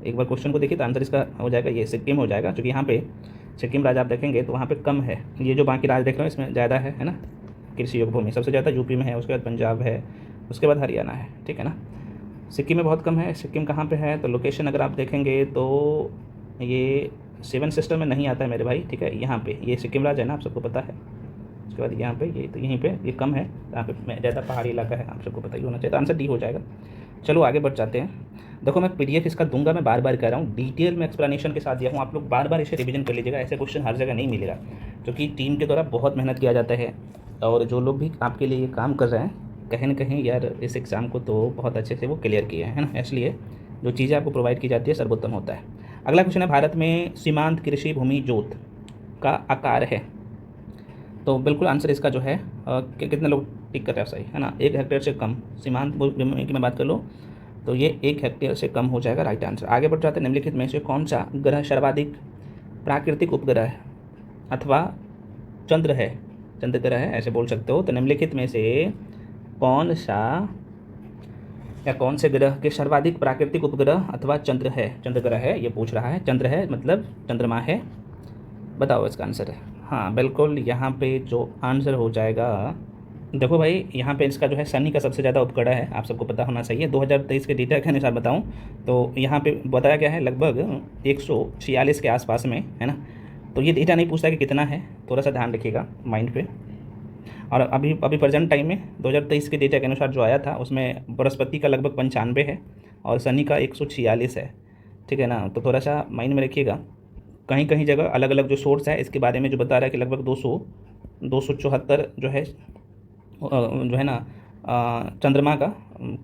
एक बार क्वेश्चन को देखिए तो आंसर इसका हो जाएगा ये सिक्किम हो जाएगा, क्योंकि यहाँ पे सिक्किम राज्य आप देखेंगे तो वहाँ पे कम है, ये जो बाकी राज्य देख रहे हो इसमें ज़्यादा है ना। कृषि योग्य भूमि सबसे ज़्यादा यूपी में है, उसके बाद पंजाब है, उसके बाद हरियाणा है, ठीक है ना। सिक्किम में बहुत कम है। सिक्किम कहाँ पे है? तो लोकेशन अगर आप देखेंगे तो ये 7 सिस्टर में नहीं आता है मेरे भाई, ठीक है। यहाँ पे ये सिक्किम राज्य है ना, आप सबको पता है। उसके बाद यहाँ पे ये, तो यहीं पे ये कम है, यहाँ पे ज़्यादा पहाड़ी इलाका है, आप सबको पता ही होना चाहिए, तो आंसर डी हो जाएगा। चलो आगे बढ़ जाते हैं। देखो मैं PDF इसका दूंगा, मैं बार बार कह रहा हूँ, डिटेल में एक्सप्लेनेशन के साथ दिया हूँ, आप लोग बार बार इसे रिवीजन कर लीजिएगा, ऐसे क्वेश्चन हर जगह नहीं मिलेगा, क्योंकि टीम के द्वारा बहुत मेहनत किया जाता है, और जो लोग भी आपके लिए ये काम कर रहे हैं कहीं ना कहीं यार इस एग्ज़ाम को तो बहुत अच्छे से वो क्लियर किए हैं, है ना, इसलिए जो चीज़ें आपको प्रोवाइड की जाती है सर्वोत्तम होता है। अगला क्वेश्चन है, भारत में सीमांत कृषि भूमि जोत का आकार है? तो बिल्कुल आंसर इसका जो है कितने लोग टिक कर रहे हैं? सही है ना, 1 हेक्टेयर से कम सीमांत भूमि की मैं बात कर लूँ तो ये 1 हेक्टेयर से कम हो जाएगा, राइट आंसर। आगे बढ़ जाते हैं, निम्नलिखित में से कौन सा ग्रह सर्वाधिक प्राकृतिक उपग्रह अथवा चंद्र है, चंद्र ग्रह है ऐसे बोल सकते हो। तो निम्नलिखित में से कौन सा या कौन से ग्रह के सर्वाधिक प्राकृतिक उपग्रह अथवा चंद्र है, चंद्र ग्रह है ये पूछ रहा है, चंद्र है मतलब चंद्रमा है, बताओ इसका आंसर है। हाँ बिल्कुल, यहाँ पे जो आंसर हो जाएगा देखो भाई, यहाँ पे इसका जो है सनी का सबसे ज़्यादा उपकड़ा है, आप सबको पता होना चाहिए। 2023 के डेटा के अनुसार बताऊँ तो यहाँ पे बताया गया है लगभग 146 के आसपास में, है ना। तो ये डेटा नहीं पूछता कि कितना है, थोड़ा सा ध्यान रखिएगा माइंड पे। और अभी अभी प्रेजेंट टाइम में 2023 के डेटा के अनुसार जो आया था उसमें बृहस्पति का लगभग 95 है और शनि का 146 है, ठीक है ना। तो थोड़ा सा माइंड में रखिएगा। कहीं कहीं जगह अलग अलग जो सोर्स है इसके बारे में जो बता रहा है कि लगभग 274 जो है ना चंद्रमा का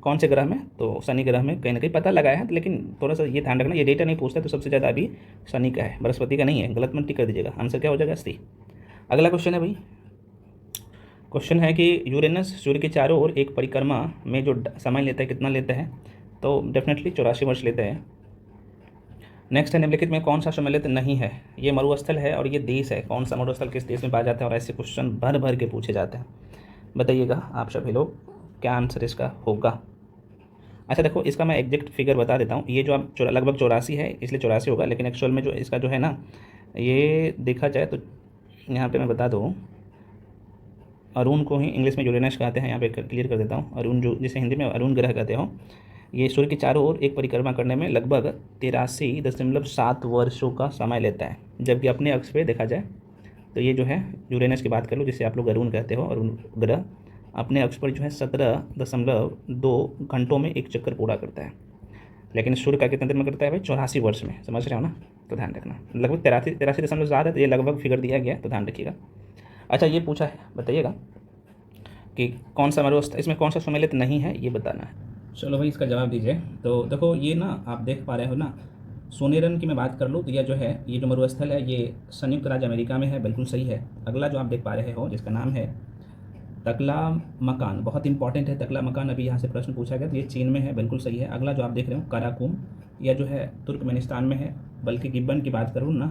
कौन से ग्रह में, तो शनि ग्रह में कहीं ना कहीं पता लगाया है। लेकिन थोड़ा सा ये ध्यान रखना, ये डेटा नहीं पूछता तो सबसे ज़्यादा अभी शनि का है, बृहस्पति का नहीं है। गलत मत टिक कर दीजिएगा, आंसर क्या हो जाएगा सी। अगला क्वेश्चन है भाई, क्वेश्चन है कि यूरेनस सूर्य के चारों ओर एक परिक्रमा में जो समय लेता है कितना लेता है, तो डेफिनेटली 84 वर्ष लेता है। नेक्स्ट है, निम्नलिखित में कौन सा सम्मिलित नहीं है। ये मरुस्थल है और ये देश है, कौन सा मरुस्थल किस देश में पाया जाता है, और ऐसे क्वेश्चन भर भर के पूछे जाते हैं। बताइएगा आप सभी लोग क्या आंसर इसका होगा। अच्छा देखो, इसका मैं एग्जैक्ट फिगर बता देता हूँ। ये जो आप लगभग 84 है इसलिए 84 होगा, लेकिन एक्चुअल में जो इसका जो है ना, ये देखा जाए तो यहाँ पे मैं बता दूँ, अरुण को ही इंग्लिश में यूरेनस कहते हैं। यहाँ पे क्लियर कर देता हूँ, अरुण जो जिसे हिंदी में अरुण ग्रह कहते हो, ये सूर्य के चारों ओर एक परिक्रमा करने में लगभग 83.7 वर्षों का समय लेता है। जबकि अपने अक्ष पे देखा जाए तो ये जो है यूरेनस की बात कर लो, जिसे आप लोग अरुण कहते हो, अरुण ग्रह अपने अक्ष पर जो है 17.2 घंटों में एक चक्कर पूरा करता है। लेकिन सूर्य का कितने दिन में करता है भाई, 84 वर्ष में, समझ रहे हो ना। तो ध्यान रखना, लगभग 83.7 है, तो ये लगभग फिगर दिया गया है, तो ध्यान रखिएगा। अच्छा, ये पूछा है, बताइएगा कि कौन सा मरुस्थल, इसमें कौन सा सम्मिलित नहीं है, ये बताना है। चलो भाई, इसका जवाब दीजिए। तो देखो, ये ना आप देख पा रहे हो ना, सोनेरन की मैं बात कर लूँ तो यह जो है, ये जो मरुस्थल है ये संयुक्त राज्य अमेरिका में है, बिल्कुल सही है। अगला जो आप देख पा रहे हो जिसका नाम है तकला मकान, बहुत इंपॉर्टेंट है तकला मकान, अभी यहाँ से प्रश्न पूछा गया, तो ये चीन में है, बिल्कुल सही है। अगला जो आप देख रहे हो काराकुम, यह जो है तुर्कमेनिस्तान में है। बल्कि गिब्बन की बात करूँ ना,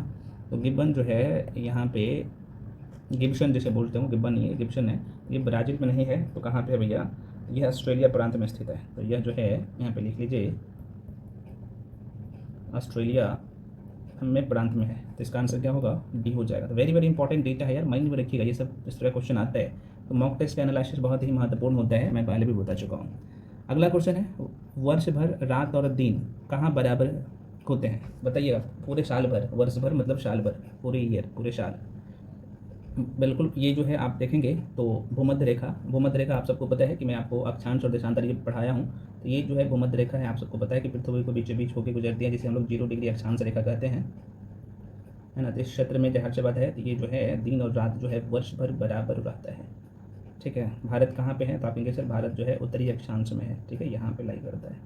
तो गिब्बन जो है यहाँ पे, गिब्सन जिसे बोलते हो, गिब्बन नहीं है, गिब्सन है, ये ब्राज़ील में नहीं है। तो कहाँ पे है भैया, यह ऑस्ट्रेलिया प्रांत में स्थित है। तो यह जो है यहाँ पे लिख लीजिए, ऑस्ट्रेलिया में प्रांत में है। तो इसका आंसर क्या होगा, डी हो जाएगा। तो वेरी वेरी इंपॉर्टेंट डेटा है यार, माइंड में रखिएगा, ये सब इस तरह क्वेश्चन आता है। तो मॉक टेस्ट एनालिसिस बहुत ही महत्वपूर्ण होता है, मैं पहले भी बता चुका हूँ। अगला क्वेश्चन है, वर्ष भर रात और दिन कहाँ बराबर होते हैं, बताइएगा। पूरे साल भर, वर्ष भर मतलब साल भर, पूरे ईयर, पूरे साल। बिल्कुल, ये जो है आप देखेंगे तो भूमध्य रेखा, भूमध्य रेखा आप सबको पता है कि मैं आपको अक्षांश और देशांतर ये पढ़ाया हूँ। तो ये जो है भूमध्य रेखा है, आप सबको पता है कि पृथ्वी को बीचों बीच होकर गुजरती है, जिसे हम लोग 0 डिग्री अक्षांश रेखा कहते हैं, है ना। तो इस क्षेत्र में जहाँ से बात है, तो ये जो है दिन और रात जो है वर्ष भर बराबर रहता है, ठीक है। भारत कहाँ पे है, तो आप कहेंगे सर भारत जो है उत्तरी अक्षांश में है, ठीक है, यहाँ पे लाई करता है।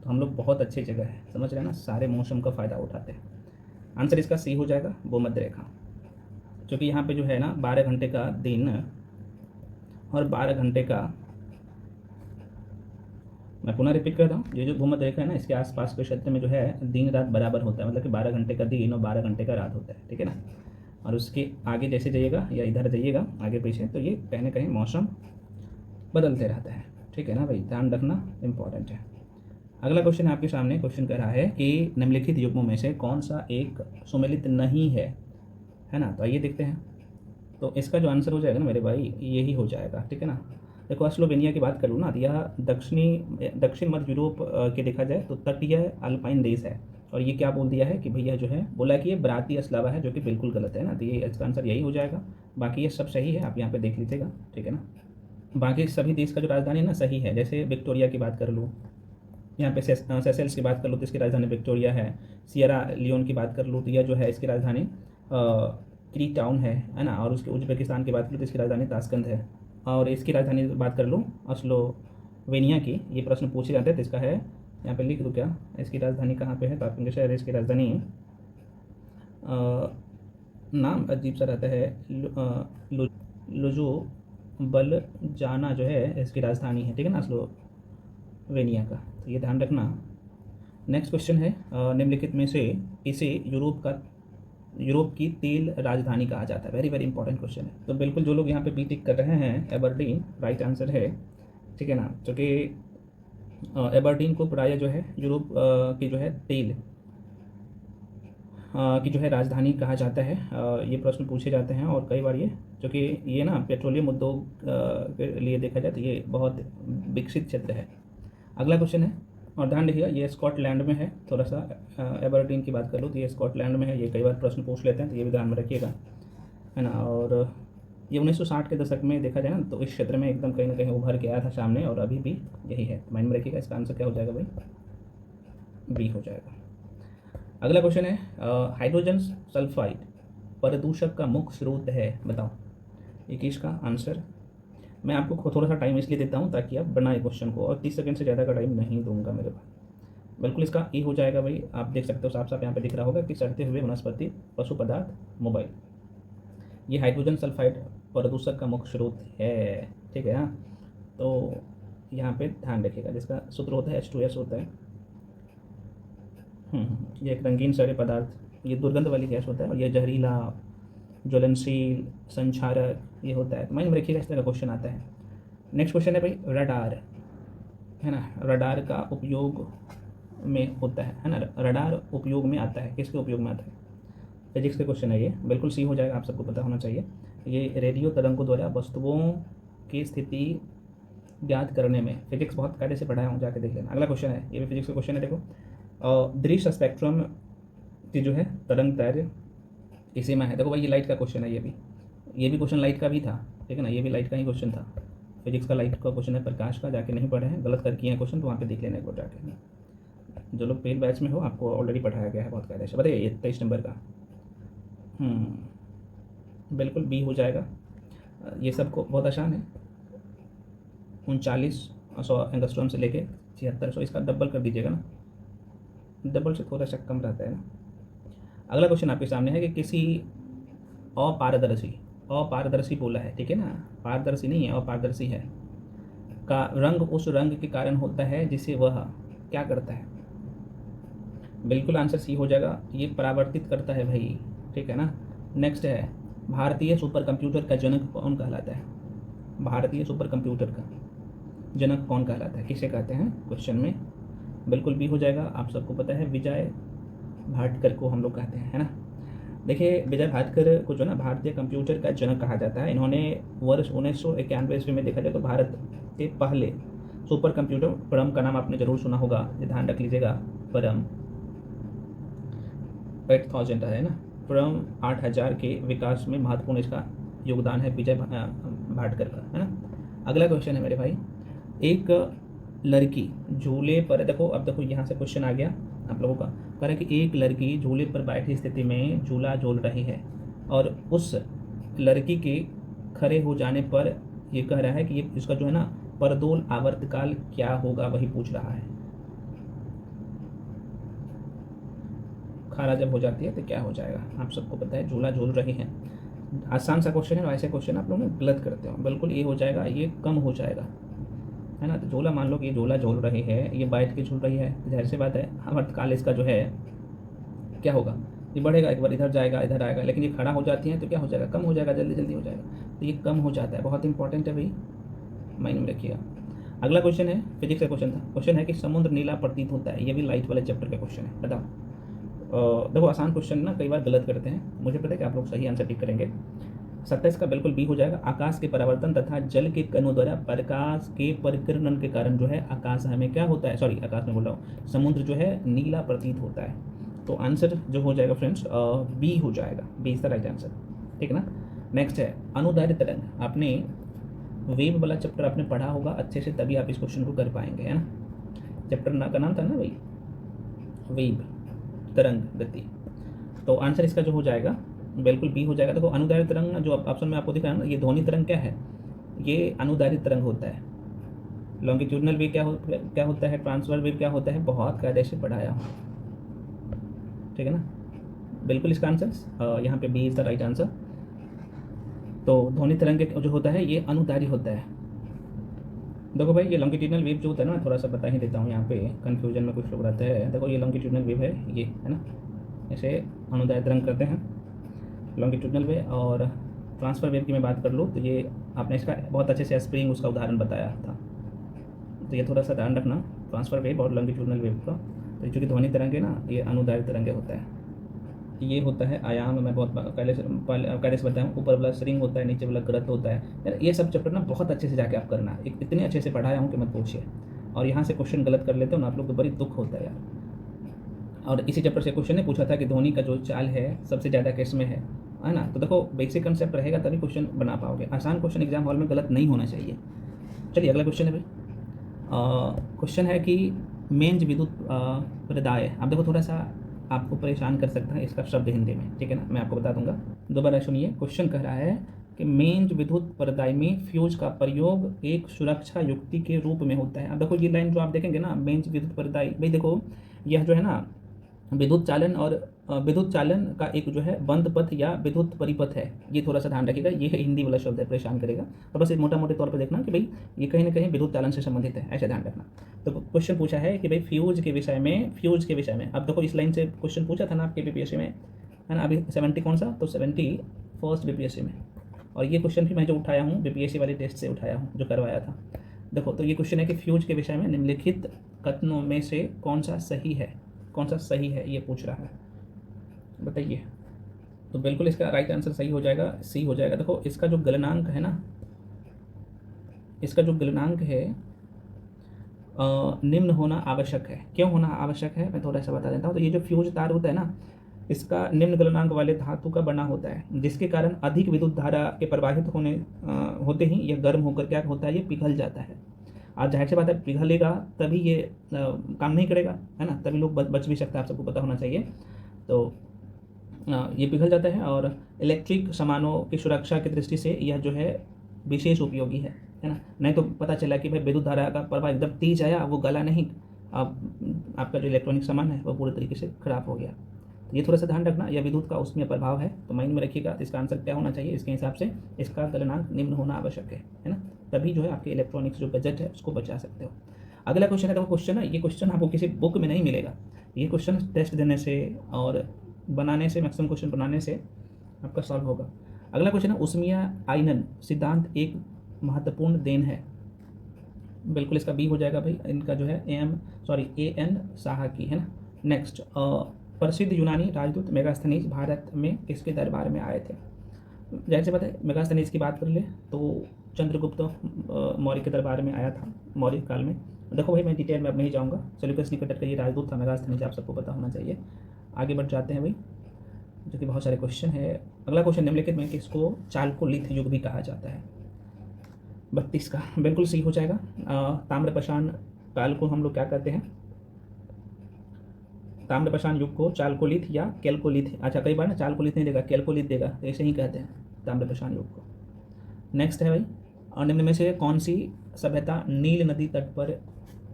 तो हम लोग बहुत अच्छी जगह है, समझ रहे हैं ना, सारे मौसम का फ़ायदा उठाते हैं। आंसर इसका सी हो जाएगा, भूमध्य रेखा। क्योंकि यहाँ पे जो है ना 12 घंटे का दिन और 12 घंटे का, मैं पुनः रिपीट कर रहा हूँ, ये जो भूमध्य रेखा है ना, इसके आसपास के क्षेत्र में जो है दिन रात बराबर होता है, मतलब कि 12 घंटे का दिन और 12 घंटे का रात होता है, ठीक है ना। और उसके आगे जैसे जाइएगा या इधर जाइएगा आगे पीछे, तो ये कहीं ना कहीं मौसम बदलते रहता है, ठीक है ना भाई, ध्यान रखना इंपॉर्टेंट है। अगला क्वेश्चन आपके सामने क्वेश्चन कह रहा है कि निम्नलिखित युग्मों में से कौन सा एक सुमेलित नहीं है ना। तो आइए देखते हैं। तो इसका जो आंसर हो जाएगा ना मेरे भाई, यही हो जाएगा, ठीक है ना। देखो, स्लोवेनिया की बात करूँ ना, तो यह दक्षिण मध्य यूरोप के देखा जाए तो तटीय अल्पाइन देश है। और ये क्या बोल दिया है कि भैया जो है बोला कि ये ब्राती अस्लावा है, जो कि बिल्कुल गलत है ना। तो ये इसका आंसर यही हो जाएगा, बाकी ये सब सही है, आप यहाँ पे देख लीजिएगा, ठीक है ना। बाकी सभी देश का जो राजधानी है ना सही है, जैसे विक्टोरिया की बात कर लूँ, यहाँ पे सेशेल्स की बात कर लूँ तो इसकी राजधानी विक्टोरिया है। सियरा लियोन की बात कर लूँ तो यह जो है इसकी राजधानी क्री टाउन है ना। और उसके उज्बेकिस्तान की बात करूँ तो इसकी राजधानी ताशकंद है। और इसकी राजधानी बात कर लूँ स्लोवेनिया की, ये प्रश्न पूछे जाते हैं, तो इसका है, यहाँ पे लिख दूँ क्या, इसकी राजधानी कहाँ पे है, तो आप इंग्लिश है, इसकी राजधानी नाम अजीब सा रहता है, लुजो बल जाना जो है इसकी राजधानी है, ठीक है ना, स्लोवेनिया का। तो ये ध्यान रखना। नेक्स्ट क्वेश्चन है, निम्नलिखित में से इसे यूरोप की तेल राजधानी कहा जाता है। वेरी वेरी इंपॉर्टेंट क्वेश्चन है। तो बिल्कुल जो लोग यहाँ पे बी टिक कर रहे हैं, एबरडीन राइट आंसर है, ठीक है ना। क्योंकि एबरडीन को प्रायः जो है यूरोप की जो है तेल की जो है राजधानी कहा जाता है? ये प्रश्न पूछे जाते हैं और कई बार ये, क्योंकि ये ना पेट्रोलियम उद्योग के लिए देखा जाए तो ये बहुत विकसित क्षेत्र है। अगला क्वेश्चन है, और ध्यान रखिएगा ये स्कॉटलैंड में है। थोड़ा सा एबरडीन की बात कर लूँ तो ये स्कॉटलैंड में है। ये कई बार प्रश्न पूछ लेते हैं तो ये भी ध्यान में रखिएगा, है ना। और ये 1960 के दशक में देखा जाए ना तो इस क्षेत्र में एकदम कहीं ना कहीं उभर के आया था सामने, और अभी भी यही है। माइंड में रखिएगा। इसका आंसर क्या हो जाएगा भाई? बी हो जाएगा। अगला क्वेश्चन है, हाइड्रोजन सल्फाइड प्रदूषक का मुख्य स्रोत है, बताओ ये किसका आंसर? मैं आपको थोड़ा सा टाइम इसलिए देता हूँ ताकि आप बनाए क्वेश्चन को, और 30 सेकंड से ज़्यादा का टाइम नहीं दूंगा मेरे पास। बिल्कुल इसका ई हो जाएगा भाई। आप देख सकते हो साफ साफ यहाँ पे दिख रहा होगा कि सड़ते हुए वनस्पति, पशु पदार्थ, मोबाइल। ये हाइड्रोजन सल्फाइड प्रदूषक का मुख्य स्रोत है, ठीक है। हाँ, तो यहाँ पे ध्यान रखिएगा। जिसका सूत्र होता है H2S होता है। ये एक रंगीन सड़े पदार्थ, ये दुर्गंध वाली गैस होता है, और ये जहरीला, ज्वलनशील, संक्षारक ये होता है। तो माइंड में रखिएगा, इस तरह का क्वेश्चन आता है। नेक्स्ट क्वेश्चन है भाई रडार, है ना। रडार का उपयोग में होता है ना। रडार उपयोग में आता है, किसके उपयोग में आता है? फिजिक्स के क्वेश्चन है ये, बिल्कुल सी हो जाएगा, आप सबको पता होना चाहिए। ये रेडियो तरंगों द्वारा वस्तुओं की स्थिति ज्ञात करने में, फिजिक्स बहुत कायदे से पढ़ाया हूँ, जाके देख लेना। अगला क्वेश्चन है, ये भी फिजिक्स का क्वेश्चन है, देखो। दृश्य स्पेक्ट्रम की जो है तरंग दैर्घ्य इसी में है। देखो भाई ये लाइट का क्वेश्चन है, ये भी क्वेश्चन लाइट का भी था, ठीक है ना। ये भी लाइट का ही क्वेश्चन था। फिजिक्स का लाइट का क्वेश्चन है, प्रकाश का। जाके नहीं पढ़े हैं, गलत कर किए हैं क्वेश्चन, तो वहाँ पे देख लेने को जाके। जो लोग पेड बैच में हो आपको ऑलरेडी पढ़ाया गया है बहुत कायदे से। बताइए 23 नंबर का। बिल्कुल बी हो जाएगा। ये सबको बहुत आसान है। 3900 एंगस्ट्रॉम से लेके 7600, इसका डबल कर दीजिएगा ना, डबल से थोड़ा सा कम रहता है ना। अगला क्वेश्चन आपके सामने है कि किसी अपारदर्शी बोला है, ठीक है ना, पारदर्शी नहीं है, अपारदर्शी है, का रंग उस रंग के कारण होता है जिसे वह क्या करता है? बिल्कुल आंसर सी हो जाएगा, ये परावर्तित करता है भाई, ठीक है ना। नेक्स्ट है, भारतीय सुपर कंप्यूटर का जनक कौन कहलाता है? भारतीय सुपर कंप्यूटर का जनक कौन कहलाता है, किसे कहते हैं क्वेश्चन में? बिल्कुल भी हो जाएगा। आप सबको पता है विजय भाटकर को हम लोग कहते हैं, है ना। देखिए विजय भाटकर को जो ना भारतीय कंप्यूटर का जनक कहा जाता है। इन्होंने वर्ष 1991 ईस्वी में देखा जाए तो भारत के पहले सुपर कंप्यूटर, परम का नाम आपने जरूर सुना होगा, ये ध्यान रख लीजिएगा, परम 8000 है ना। परम 8000 के विकास में महत्वपूर्ण इसका योगदान है विजय भाटकर का, है ना। अगला क्वेश्चन है मेरे भाई, एक लड़की झूले पर, देखो अब देखो यहाँ से क्वेश्चन आ गया आप लोगों का, कह रहा है कि एक लड़की झूले पर बैठी स्थिति में झूला झूल रही है, और उस लड़की के खड़े हो जाने पर ये कह रहा है कि ये इसका जो है ना परदोल आवर्तकाल क्या होगा, वही पूछ रहा है। खड़ा जब हो जाती है तो क्या हो जाएगा? आप सबको पता है झूला झूल रही है। आसान सा क्वेश्चन है, ऐसे क्वेश्चन आप लोग ना गलत करते हो। बिल्कुल ये हो जाएगा, ये कम हो जाएगा, है ना। तो झूला, मान लो कि ये झूला झूल रही है, ये बैठ के झूल रही है, जाहिर सी बात है आवर्तकाल इसका जो है क्या होगा, ये बढ़ेगा, एक बार इधर जाएगा इधर आएगा, लेकिन ये खड़ा हो जाती है तो क्या हो जाएगा? कम हो जाएगा, जल्दी जल्दी हो जाएगा। तो ये कम हो जाता है, बहुत इंपॉर्टेंट है भाई, माइंड में रखिएगा। अगला क्वेश्चन है, फिजिक्स का क्वेश्चन था। क्वेश्चन है कि समुद्र नीला प्रतीत होता है, ये भी लाइट वाले चैप्टर का क्वेश्चन है, बताओ। देखो आसान क्वेश्चन ना कई बार गलत करते हैं, मुझे पता है कि आप लोग सही आंसर टिक करेंगे। 27 का बिल्कुल बी हो जाएगा। आकाश के परावर्तन तथा जल के कणों द्वारा प्रकाश के परिकीर्णन के कारण जो है आकाश हमें क्या होता है, सॉरी आकाश में बोल रहा हूँ, समुद्र जो है नीला प्रतीत होता है। तो आंसर जो हो जाएगा फ्रेंड्स बी हो जाएगा, B is the right answer, ठीक है ना। नेक्स्ट है अनुदैर्ध्य तरंग। आपने वेव वाला चैप्टर आपने पढ़ा होगा अच्छे से, तभी आप इस क्वेश्चन को कर पाएंगे, है ना। चैप्टर का नाम था ना भाई, वेव, तरंग, गति। तो आंसर इसका जो हो जाएगा बिल्कुल बी हो जाएगा। देखो अनुदैर्ध्य तरंग जो ऑप्शन में आपको दिख रहा है ना, ये ध्वनि तरंग क्या है? ये अनुदैर्ध्य तरंग होता है। लॉन्गिट्यूडनल वेव क्या होता है? ट्रांसवर्स वेव क्या होता है? बहुत कायदे से पढ़ाया हूँ, ठीक है ना। बिल्कुल इसका आंसर यहाँ पे B is the right answer. तो ध्वनि तरंग जो होता है ये अनुदैर्ध्य होता है। देखो भाई ये लॉन्गिट्यूडनल वेव जो होता है ना, थोड़ा सा बता ही देता हूँ, यहाँ पे कन्फ्यूजन में कुछ लोग रहते हैं। देखो ये लॉन्गिट्यूडनल वेव है, ये है ना, इसे अनुदैर्ध्य तरंग करते हैं लॉन्गिट्यूडनल वेव। और ट्रांसफर वेव की मैं बात कर लूँ तो ये आपने इसका बहुत अच्छे से स्प्रिंग उसका उदाहरण बताया था, तो ये थोड़ा सा ध्यान रखना ट्रांसफर वेव और लॉन्गिट्यूडनल वेव का। तो चूँकि ध्वनि तरंग है ना, ये अनुदैर्ध्य तरंग होता है। ये होता है आयाम, मैं बहुत पहले से बताया हूँ। ऊपर वाला श्रृंग होता है, नीचे वाला ग्रथ होता है। यार ये सब चैप्टर ना बहुत अच्छे से जाके आप करना, इतने अच्छे से पढ़ाया हूँ कि मत पूछिए। और यहाँ से क्वेश्चन गलत कर लेते हो ना आप लोग तो बड़ी दुख होता है यार। और इसी चैप्टर से क्वेश्चन ने पूछा था कि धोनी का जो चाल है सबसे ज़्यादा किस में है ना। तो देखो बेसिक कंसेप्ट रहेगा तभी क्वेश्चन बना पाओगे। आसान क्वेश्चन एग्जाम हॉल में गलत नहीं होना चाहिए। चलिए अगला क्वेश्चन है भाई। क्वेश्चन है कि मेंज विद्युत प्रदाय। अब देखो थोड़ा सा आपको परेशान कर सकता है इसका शब्द हिंदी में, ठीक है ना, मैं आपको बता दूंगा। दोबारा सुनिए, क्वेश्चन कह रहा है कि मेंज विद्युत प्रदाय में फ्यूज का प्रयोग एक सुरक्षा युक्ति के रूप में होता है। अब देखो ये लाइन जो आप देखेंगे ना, मेंज विद्युत प्रदाय, भाई देखो यह जो है ना विद्युत चालन और विद्युत चालन का एक जो है बंद पथ या विद्युत परिपथ है। ये थोड़ा सा ध्यान रखिएगा, ये हिंदी वाला शब्द है, परेशान करेगा। तो बस मोटा मोटे तौर पर देखना कि भाई ये कहीं ना कहीं विद्युत चालन से संबंधित है, ऐसा ध्यान रखना। तो क्वेश्चन पूछा है कि भाई फ्यूज के विषय में। अब देखो इस लाइन से क्वेश्चन पूछा था ना आपके बीपीएससी में, है ना। अभी 70 कौन सा, तो 71st बीपीएससी में। और ये क्वेश्चन भी मैं जो उठाया हूँ बीपीएससी वाले टेस्ट से उठाया हूँ, जो करवाया था। देखो तो ये क्वेश्चन है कि फ्यूज के विषय में निम्नलिखित कथनों में से कौन सा सही है, ये पूछ रहा है, बताइए। तो बिल्कुल इसका राइट आंसर सही हो जाएगा, सी हो जाएगा। देखो इसका जो गलनांक है ना, निम्न होना आवश्यक है। क्यों होना आवश्यक है मैं थोड़ा सा बता देता हूँ। तो ये जो फ्यूज तार होता है ना, इसका निम्न गलनांक वाले धातु का बना होता है, जिसके कारण अधिक विद्युत धारा के प्रवाहित होते ही यह गर्म होकर क्या होता है, ये पिघल जाता है। आज जाहिर सी बात है पिघलेगा तभी ये काम नहीं करेगा, है ना, तभी लोग बच भी सकता है, आप सबको पता होना चाहिए। तो ये पिघल जाता है और इलेक्ट्रिक सामानों की सुरक्षा की दृष्टि से यह जो है विशेष उपयोगी है ना। नहीं तो पता चला कि भाई विद्युत धारा का प्रवाह एकदम तेज आया, वो गला नहीं, अब आपका जो इलेक्ट्रॉनिक सामान है वो पूरे तरीके से खराब हो गया। तो ये थोड़ा सा ध्यान रखना, यह विद्युत का उसमें प्रभाव है, तो माइंड में रखिएगा। तो इसका आंसर क्या होना चाहिए, इसके हिसाब से इसका गलनांक निम्न होना आवश्यक है ना, तभी जो है आपके इलेक्ट्रॉनिक्स जो बजट है उसको बचा सकते हो। अगला क्वेश्चन है, देखो क्वेश्चन है, ये क्वेश्चन आपको किसी बुक में नहीं मिलेगा। ये क्वेश्चन टेस्ट देने से और बनाने से, मैक्सिमम क्वेश्चन बनाने से आपका सॉल्व होगा। अगला क्वेश्चन है उष्मीय आयनन सिद्धांत एक महत्वपूर्ण देन है। बिल्कुल इसका बी हो जाएगा भाई, इनका जो है A.N. साहा की, है ना। नेक्स्ट, प्रसिद्ध यूनानी राजदूत मेगास्थनीज भारत में किसके दरबार में आए थे। जाहिर सी बात है मेगास्थनीज की बात कर ले तो चंद्रगुप्त मौर्य के दरबार में आया था मौर्य काल में। देखो भाई मैं डिटेल में अब नहीं जाऊँगा, सेल्यूकस निकेटर का ये राजदूत था मेगास्थनीज, आप सबको पता होना चाहिए। आगे बढ़ जाते हैं भाई, जो कि बहुत सारे क्वेश्चन है। अगला क्वेश्चन निम्नलिखित में किसको चालकोलिथ युग भी कहा जाता है। 32 का बिल्कुल सही हो जाएगा। ताम्रपाषाण काल को हम लोग क्या कहते हैं, ताम्रपाषाण युग को चालकोलिथ या कैलकोलिथ, अच्छा कई बार ना चालकोलिथ नहीं देगा कैलकोलिथ देगा, तो ऐसे ही कहते हैं ताम्रपाषाण युग को। नेक्स्ट है भाई, और निम्न में से कौन सी सभ्यता नील नदी तट पर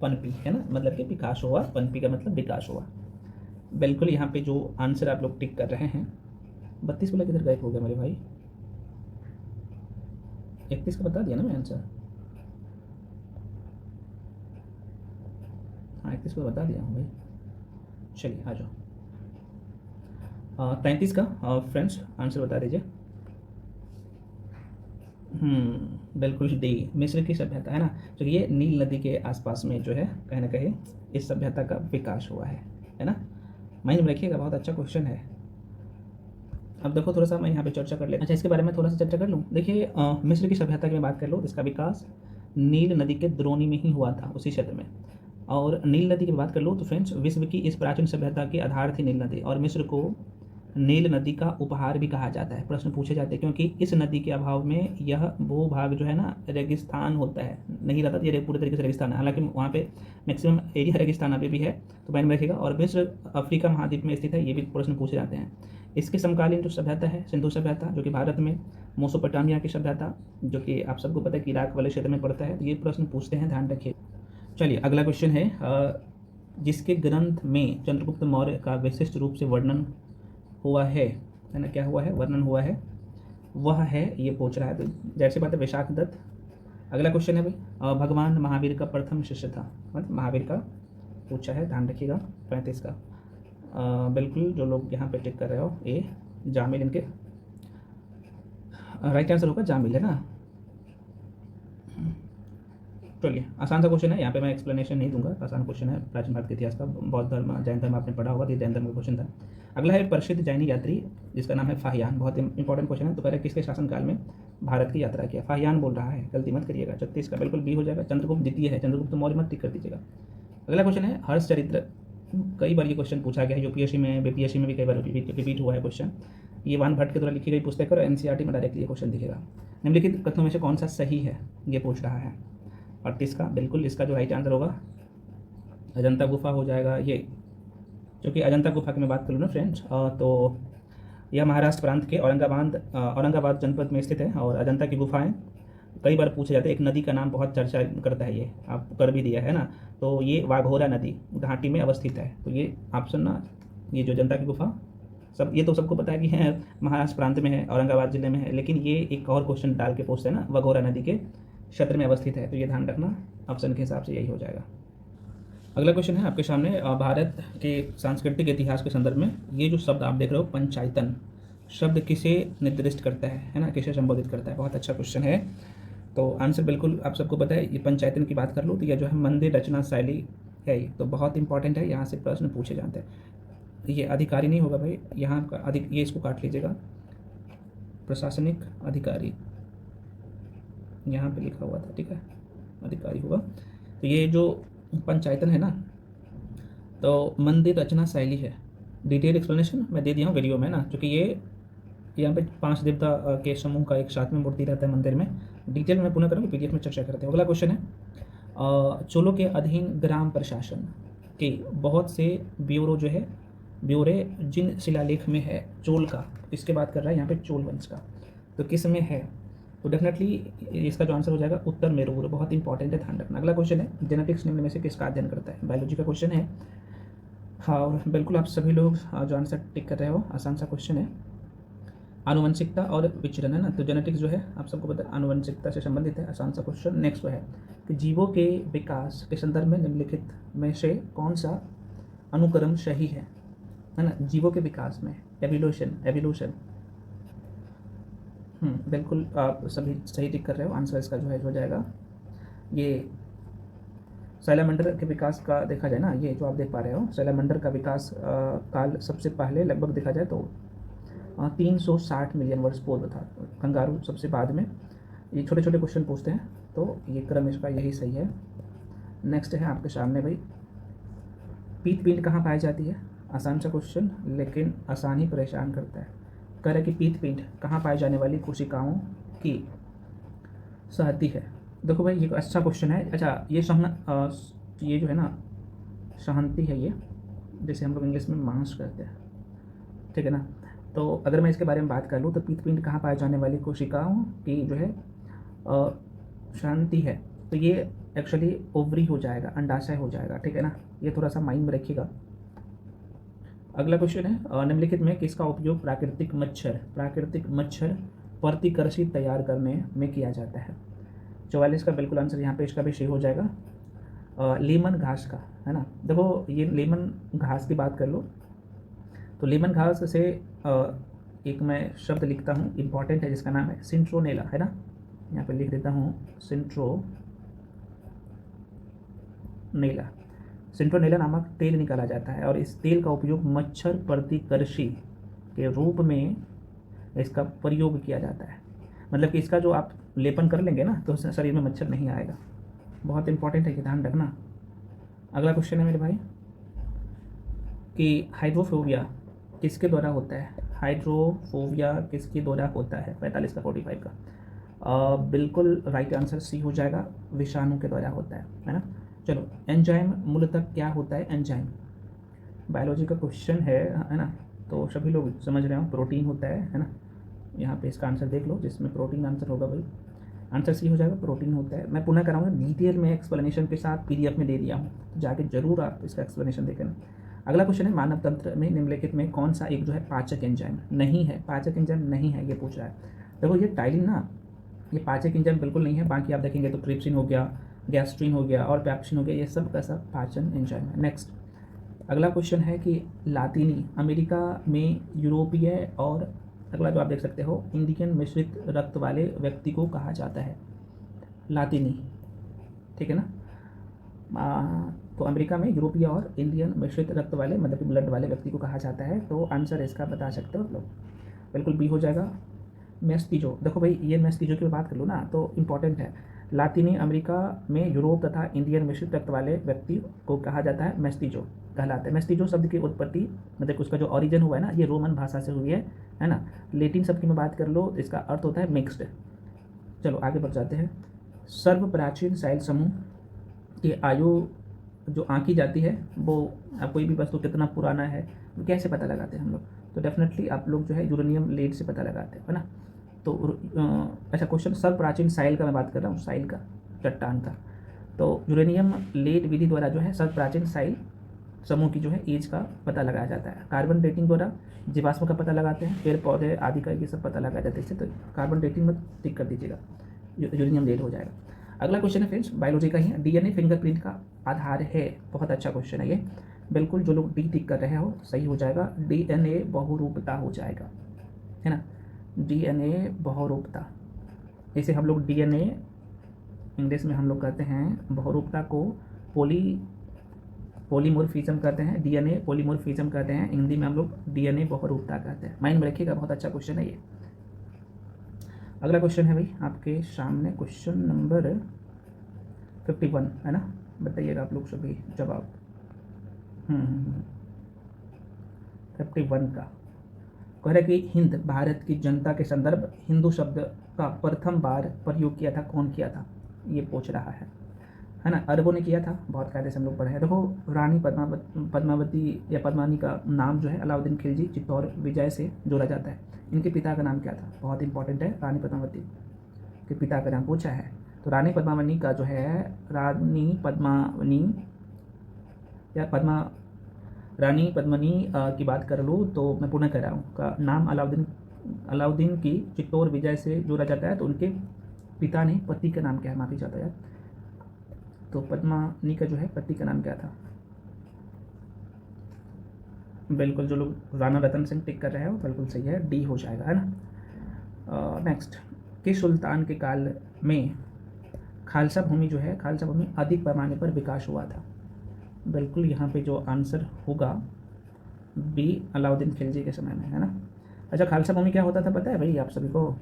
पनपी, है ना, मतलब कि विकास हुआ, पनपी का मतलब विकास हुआ। बिल्कुल यहाँ पे जो आंसर आप लोग टिक कर रहे हैं, 32 वाला किधर गायब हो गया मेरे भाई, 31 का बता दिया ना मैं आंसर, हाँ 31 को बता दिया हूँ भाई। चलिए आ जाओ 33 का फ्रेंड्स आंसर बता दीजिए। बिल्कुल डी, मिस्र की सभ्यता, है ना, तो ये नील नदी के आसपास में जो है कहीं ना कहीं इस सभ्यता का विकास हुआ है ना। माइंड में रखिएगा, बहुत अच्छा क्वेश्चन है। अब देखो थोड़ा सा मैं यहाँ पे चर्चा कर लेता, अच्छा इसके बारे में थोड़ा सा चर्चा कर लूँ। देखिए मिस्र की सभ्यता की मैं बात कर लूँ, इसका विकास नील नदी के द्रोणी में ही हुआ था, उसी क्षेत्र में। और नील नदी की बात कर लो तो फ्रेंड्स विश्व की इस प्राचीन सभ्यता के आधार थी नील नदी, और मिस्र को नील नदी का उपहार भी कहा जाता है। प्रश्न पूछे जाते हैं क्योंकि इस नदी के अभाव में यह भूभाग जो है ना रेगिस्तान होता है, नहीं रहता, ये पूरे तरीके से रेगिस्तान है, हालांकि वहाँ पे मैक्सिमम एरिया रेगिस्तान अभी भी है, तो माइंड में रखिएगा। और मिस्र अफ्रीका महाद्वीप में स्थित है, ये भी प्रश्न पूछे जाते हैं। इसके समकालीन जो सभ्यता है सिंधु सभ्यता, जो कि भारत में मोसोपोटामिया की सभ्यता, जो कि आप सबको पता है कि इराक वाले क्षेत्र में पड़ता है, तो ये प्रश्न पूछते हैं, ध्यान रखिए। चलिए अगला क्वेश्चन है, जिसके ग्रंथ में चंद्रगुप्त मौर्य का विशिष्ट रूप से वर्णन हुआ है ना, क्या हुआ है, वर्णन हुआ है, वह है, ये पूछ रहा है। तो जैसे बात है विशाख दत्त। अगला क्वेश्चन है भाई, भगवान महावीर का प्रथम शिष्य था, मतलब महावीर का पूछा है, ध्यान रखिएगा। 35 का बिल्कुल जो लोग यहाँ पे टिक कर रहे हो, ए जामिल, इनके राइट आंसर होगा जामिल, है ना। चलिए, आसान सा क्वेश्चन है, यहाँ पे मैं एक्सप्लेनेशन नहीं दूंगा, आसान क्वेश्चन है, प्राचीन भारत के इतिहास का, बौद्ध धर्म जैन धर्म आपने पढ़ा होगा, तो ये जैन धर्म का क्वेश्चन था। अगला है प्रसिद्ध जैनी यात्री जिसका नाम है फाहियान, बहुत इंपॉर्टेंट क्वेश्चन है। तो कह रहे किसके शासनकाल में भारत की यात्रा किया? फाहियान बोल रहा है, गलती मत करिएगा, 36 का बिल्कुल बी हो जाएगा। चंद्रगुप्त द्वितीय है, चंद्रगुप्त मौर्य मत टिक कर दीजिएगा। अगला क्वेश्चन है हर्ष चरित्र, कई बार ये क्वेश्चन पूछा गया है, यूपीएससी में बीपीएससी में भी कई बार रिपीट हुआ है क्वेश्चन। ये वान भट्ट के द्वारा लिखी गई पुस्तक है और एनसीईआरटी में डायरेक्टली ये क्वेश्चन दिखेगा। निम्नलिखित कथनों में से कौन सा सही है, ये पूछ रहा है। 38 का बिल्कुल इसका जो राइट आंसर होगा अजंता गुफा हो जाएगा ये, क्योंकि अजंता गुफा की मैं बात करूँ ना फ्रेंड्स, तो यह महाराष्ट्र प्रांत के औरंगाबाद जनपद में स्थित है। और अजंता की गुफाएं कई बार पूछे जाते हैं। एक नदी का नाम बहुत चर्चा करता है, ये आप कर भी दिया है ना, तो ये वाघोरा नदी घाटी में अवस्थित है। तो ये ऑप्शन ना, ये जो अजंता की गुफा, सब ये तो सबको पता है कि है महाराष्ट्र प्रांत में है, औरंगाबाद जिले में है, लेकिन ये एक और क्वेश्चन डाल के पूछते हैं ना, वाघोरा नदी के क्षेत्र में अवस्थित है, तो ये ध्यान रखना, ऑप्शन के हिसाब से यही हो जाएगा। अगला क्वेश्चन है आपके सामने, भारत के सांस्कृतिक इतिहास के संदर्भ में ये जो शब्द आप देख रहे हो पंचायतन शब्द किसे निर्दिष्ट करता है ना, किसे संबोधित करता है? बहुत अच्छा क्वेश्चन है। तो आंसर बिल्कुल आप सबको पता है, ये पंचायतन की बात कर लो तो यह जो है मंदिर रचना शैली है, ये तो बहुत इंपॉर्टेंट है, यहाँ से प्रश्न पूछे जाते हैं। ये अधिकारी नहीं होगा भाई, यहाँ का ये इसको काट लीजिएगा, प्रशासनिक अधिकारी यहाँ पे लिखा हुआ था, ठीक है, अधिकारी होगा। तो ये जो पंचायतन है ना, तो मंदिर रचना शैली है। डिटेल एक्सप्लेनेशन मैं दे दिया हूँ वीडियो में ना, क्योंकि ये यहाँ पे 5 देवता के समूह का एक साथ में मूर्ति रहता है मंदिर में। डिटेल में पुनः करूँगा, पीडीएफ में चर्चा करते हैं। अगला क्वेश्चन है, चोलों के अधीन ग्राम प्रशासन के बहुत से ब्यूरे जिन शिलालेख में है चोल का, इसके बात कर रहा है यहाँ पे चोल वंश का, तो किस में है? तो डेफिनेटली इसका जो आंसर हो जाएगा उत्तर मेरूर, बहुत इंपॉर्टेंट है, ध्यान रखना। अगला क्वेश्चन है, जेनेटिक्स निम्न में से किसका अध्ययन करता है? बायोलॉजी का क्वेश्चन है। हाँ, और बिल्कुल आप सभी लोग जो आंसर टिक कर रहे हो, आसान सा क्वेश्चन है। आनुवंशिकता और विचरण है ना, तो जेनेटिक्स जो है आप सबको पता है आनुवंशिकता से संबंधित है, आसान सा क्वेश्चन। नेक्स्ट है कि जीवों के विकास के संदर्भ में निम्नलिखित में से कौन सा अनुक्रम सही है ना, जीवों के विकास में एवोल्यूशन। बिल्कुल आप सभी सही टिक कर रहे हो, आंसर इसका जो है हो जाएगा ये। सैलामेंडर के विकास का देखा जाए ना, ये जो आप देख पा रहे हो सैलामेंडर का विकास काल सबसे पहले लगभग देखा जाए तो 360 मिलियन वर्ष पूर्व था, कंगारू सबसे बाद में। ये छोटे छोटे क्वेश्चन पूछते हैं, तो ये क्रम इसका यही सही है। नेक्स्ट है आपके सामने भाई, पीत पिंड कहाँ पाई जाती है? आसान सा क्वेश्चन, लेकिन आसान ही परेशान करता है। कह रहे कि पीत पिंड कहाँ पाई जाने वाली कोशिकाओं की सहती है? देखो भाई, ये अच्छा क्वेश्चन है। अच्छा, ये ये जो है ना सहंती है, ये जैसे हम लोग इंग्लिश में मांस कहते हैं, ठीक है ना। तो अगर मैं इसके बारे में बात कर लूँ तो पीत पिंड कहाँ पाए जाने वाली कोशिकाओं की जो है शांति है, तो ये एक्चुअली ओवरी हो जाएगा, अंडाशय हो जाएगा, ठीक है ना। ये थोड़ा सा माइंड में रखिएगा। अगला क्वेश्चन है, निम्नलिखित में किसका उपयोग प्राकृतिक मच्छर प्रतिकर्षी तैयार करने में किया जाता है? 44 का बिल्कुल आंसर यहाँ पे इसका भी सही हो जाएगा, लीमन घास का, है ना। देखो, ये लीमन घास की बात कर लो तो लीमन घास से एक मैं शब्द लिखता हूँ, इंपॉर्टेंट है, जिसका नाम है सिंट्रोनेला, है ना। यहाँ पे लिख देता हूँ सिंट्रोनेला नामक तेल निकाला जाता है, और इस तेल का उपयोग मच्छर प्रतिकर्षी के रूप में इसका प्रयोग किया जाता है। मतलब कि इसका जो आप लेपन कर लेंगे ना, तो शरीर में मच्छर नहीं आएगा। बहुत इंपॉर्टेंट है कि ध्यान रखना। अगला क्वेश्चन है मेरे भाई कि हाइड्रोफोबिया किसके द्वारा होता है? हाइड्रोफोबिया किसके द्वारा होता है? 45 का 45 का बिल्कुल राइट आंसर सी हो जाएगा, विषाणु के द्वारा होता है ना। चलो, एंजाइम मूलतः क्या होता है? एंजाइम बायोलॉजी का क्वेश्चन है ना, तो सभी लोग समझ रहे हो, प्रोटीन होता है ना। यहाँ पे इसका आंसर देख लो, जिसमें प्रोटीन आंसर होगा भाई, आंसर सी हो जाएगा, प्रोटीन होता है। मैं पुनः कराऊंगा, डिटेल में एक्सप्लेनेशन के साथ पीडीएफ में दे दिया हूँ, तो जाके जरूर आप इसका एक्सप्लेनेशन देखें। अगला क्वेश्चन है, मानव तंत्र में निम्नलिखित में कौन सा एक जो है पाचक एंजाइम नहीं है? पाचक एंजाइम नहीं है, ये पूछ रहा है। देखो, ये टाइलिन ना, ये पाचक एंजाइम बिल्कुल नहीं है। बाकी आप देखेंगे तो ट्रिप्सिन हो गया, गैस्ट्रिन हो गया और पैप्सिन हो गया, ये सब का सब पाचन एंजाइम है। नेक्स्ट अगला क्वेश्चन है कि लातीनी अमेरिका में यूरोपीय और अगला जो आप देख सकते हो इंडियन मिश्रित रक्त वाले व्यक्ति को कहा जाता है लातीनी, ठीक है ना। तो अमेरिका में यूरोपीय और इंडियन मिश्रित रक्त वाले मतलब कि ब्लड वाले व्यक्ति को कहा जाता है। तो आंसर इसका बता सकते हो आप लोग, बिल्कुल बी हो जाएगा, मेस्टिजो। देखो भाई ये मेस्टिजो की बात कर लो ना तो इम्पॉर्टेंट है। लातिनी अमेरिका में यूरोप तथा इंडियन मिश्रित रक्त वाले व्यक्ति को कहा जाता है मेस्टिजो कहलाते हैं। मेस्टिजो शब्द की उत्पत्ति मतलब उसका जो ऑरिजिन हुआ है ना ये रोमन भाषा से हुई है ना। लेटिन शब्द की मैं बात कर लो तो इसका अर्थ होता है मिक्स्ड। चलो आगे बढ़ जाते हैं। सर्व प्राचीन साइल समूह की आयु जो आंकी जाती है वो कोई भी वस्तु कितना पुराना है वो कैसे पता लगाते हैं हम लोग, तो डेफिनेटली आप लोग जो है यूरेनियम लेड से पता लगाते हैं, है ना। तो अच्छा क्वेश्चन, सर्व प्राचीन साइल का मैं बात कर रहा हूँ, साइल का, चट्टान का। तो यूरेनियम लेड विधि द्वारा जो है सर्व प्राचीन साइल समूह की जो है एज का पता लगाया जाता है। कार्बन डेटिंग द्वारा जीवाश्म का पता लगाते हैं, पेड़ पौधे आदि का ये सब पता लगाया जाता है इससे। तो कार्बन डेटिंग में टिक कर दीजिएगा, यूरेनियम लेड हो जाएगा। अगला क्वेश्चन है फ्रेंड्स बायोलॉजी का ही, डीएनए फिंगरप्रिंट का आधार है। बहुत अच्छा क्वेश्चन है ये, बिल्कुल जो लोग डी टिक कर रहे हो सही हो जाएगा। डीएनए बहुरूपता हो जाएगा, है ना। डीएनए बहुरूपता, इसे हम लोग डीएनए इंग्लिश में हम लोग कहते हैं बहुरूपता को पॉलीमॉर्फिज्म कहते हैं, डीएनए पॉलीमॉर्फिज्म कहते हैं, हिंदी में हम लोग डीएनए बहुरूपता कहते हैं। माइंड में रखिएगा, बहुत अच्छा क्वेश्चन है ये। अगला क्वेश्चन है भाई आपके सामने, क्वेश्चन नंबर 51 है ना। बताइएगा आप लोग सभी जवाब। 51 का कह रहे कि हिंद भारत की जनता के संदर्भ हिंदू शब्द का प्रथम बार प्रयोग किया था, कौन किया था ये पूछ रहा है ना। अरबों ने किया था, बहुत कायदे से हम लोग पढ़े हैं। देखो रानी पद्मावती या पद्मानी का नाम जो है अलाउद्दीन खिलजी चित्तौड़ विजय से जोड़ा जाता है। इनके पिता का नाम क्या था, बहुत इंपॉर्टेंट है, रानी पद्मावती के पिता का नाम पूछा है। तो रानी पद्मावती का जो है रानी पद्मनी की बात कर लूँ तो मैं पुनः कह रहा हूँ का नाम अलाउद्दीन की चित्तौड़ विजय से जोड़ा जाता है। तो उनके पिता ने पति का नाम क्या है, माफ़ी चाहता यार, तो पद्मानी का जो है पति का नाम क्या था। बिल्कुल जो लोग राणा रतन सिंह टिक कर रहे हो बिल्कुल सही है, डी हो जाएगा, है ना। नेक्स्ट, किस सुल्तान के काल में खालसा भूमि जो है, खालसा भूमि अधिक पैमाने पर विकास हुआ था। बिल्कुल यहाँ पे जो आंसर होगा बी, अलाउद्दीन खिलजी के समय में, है ना। अच्छा खालसा भूमि क्या होता था पता है भाई आप सभी को,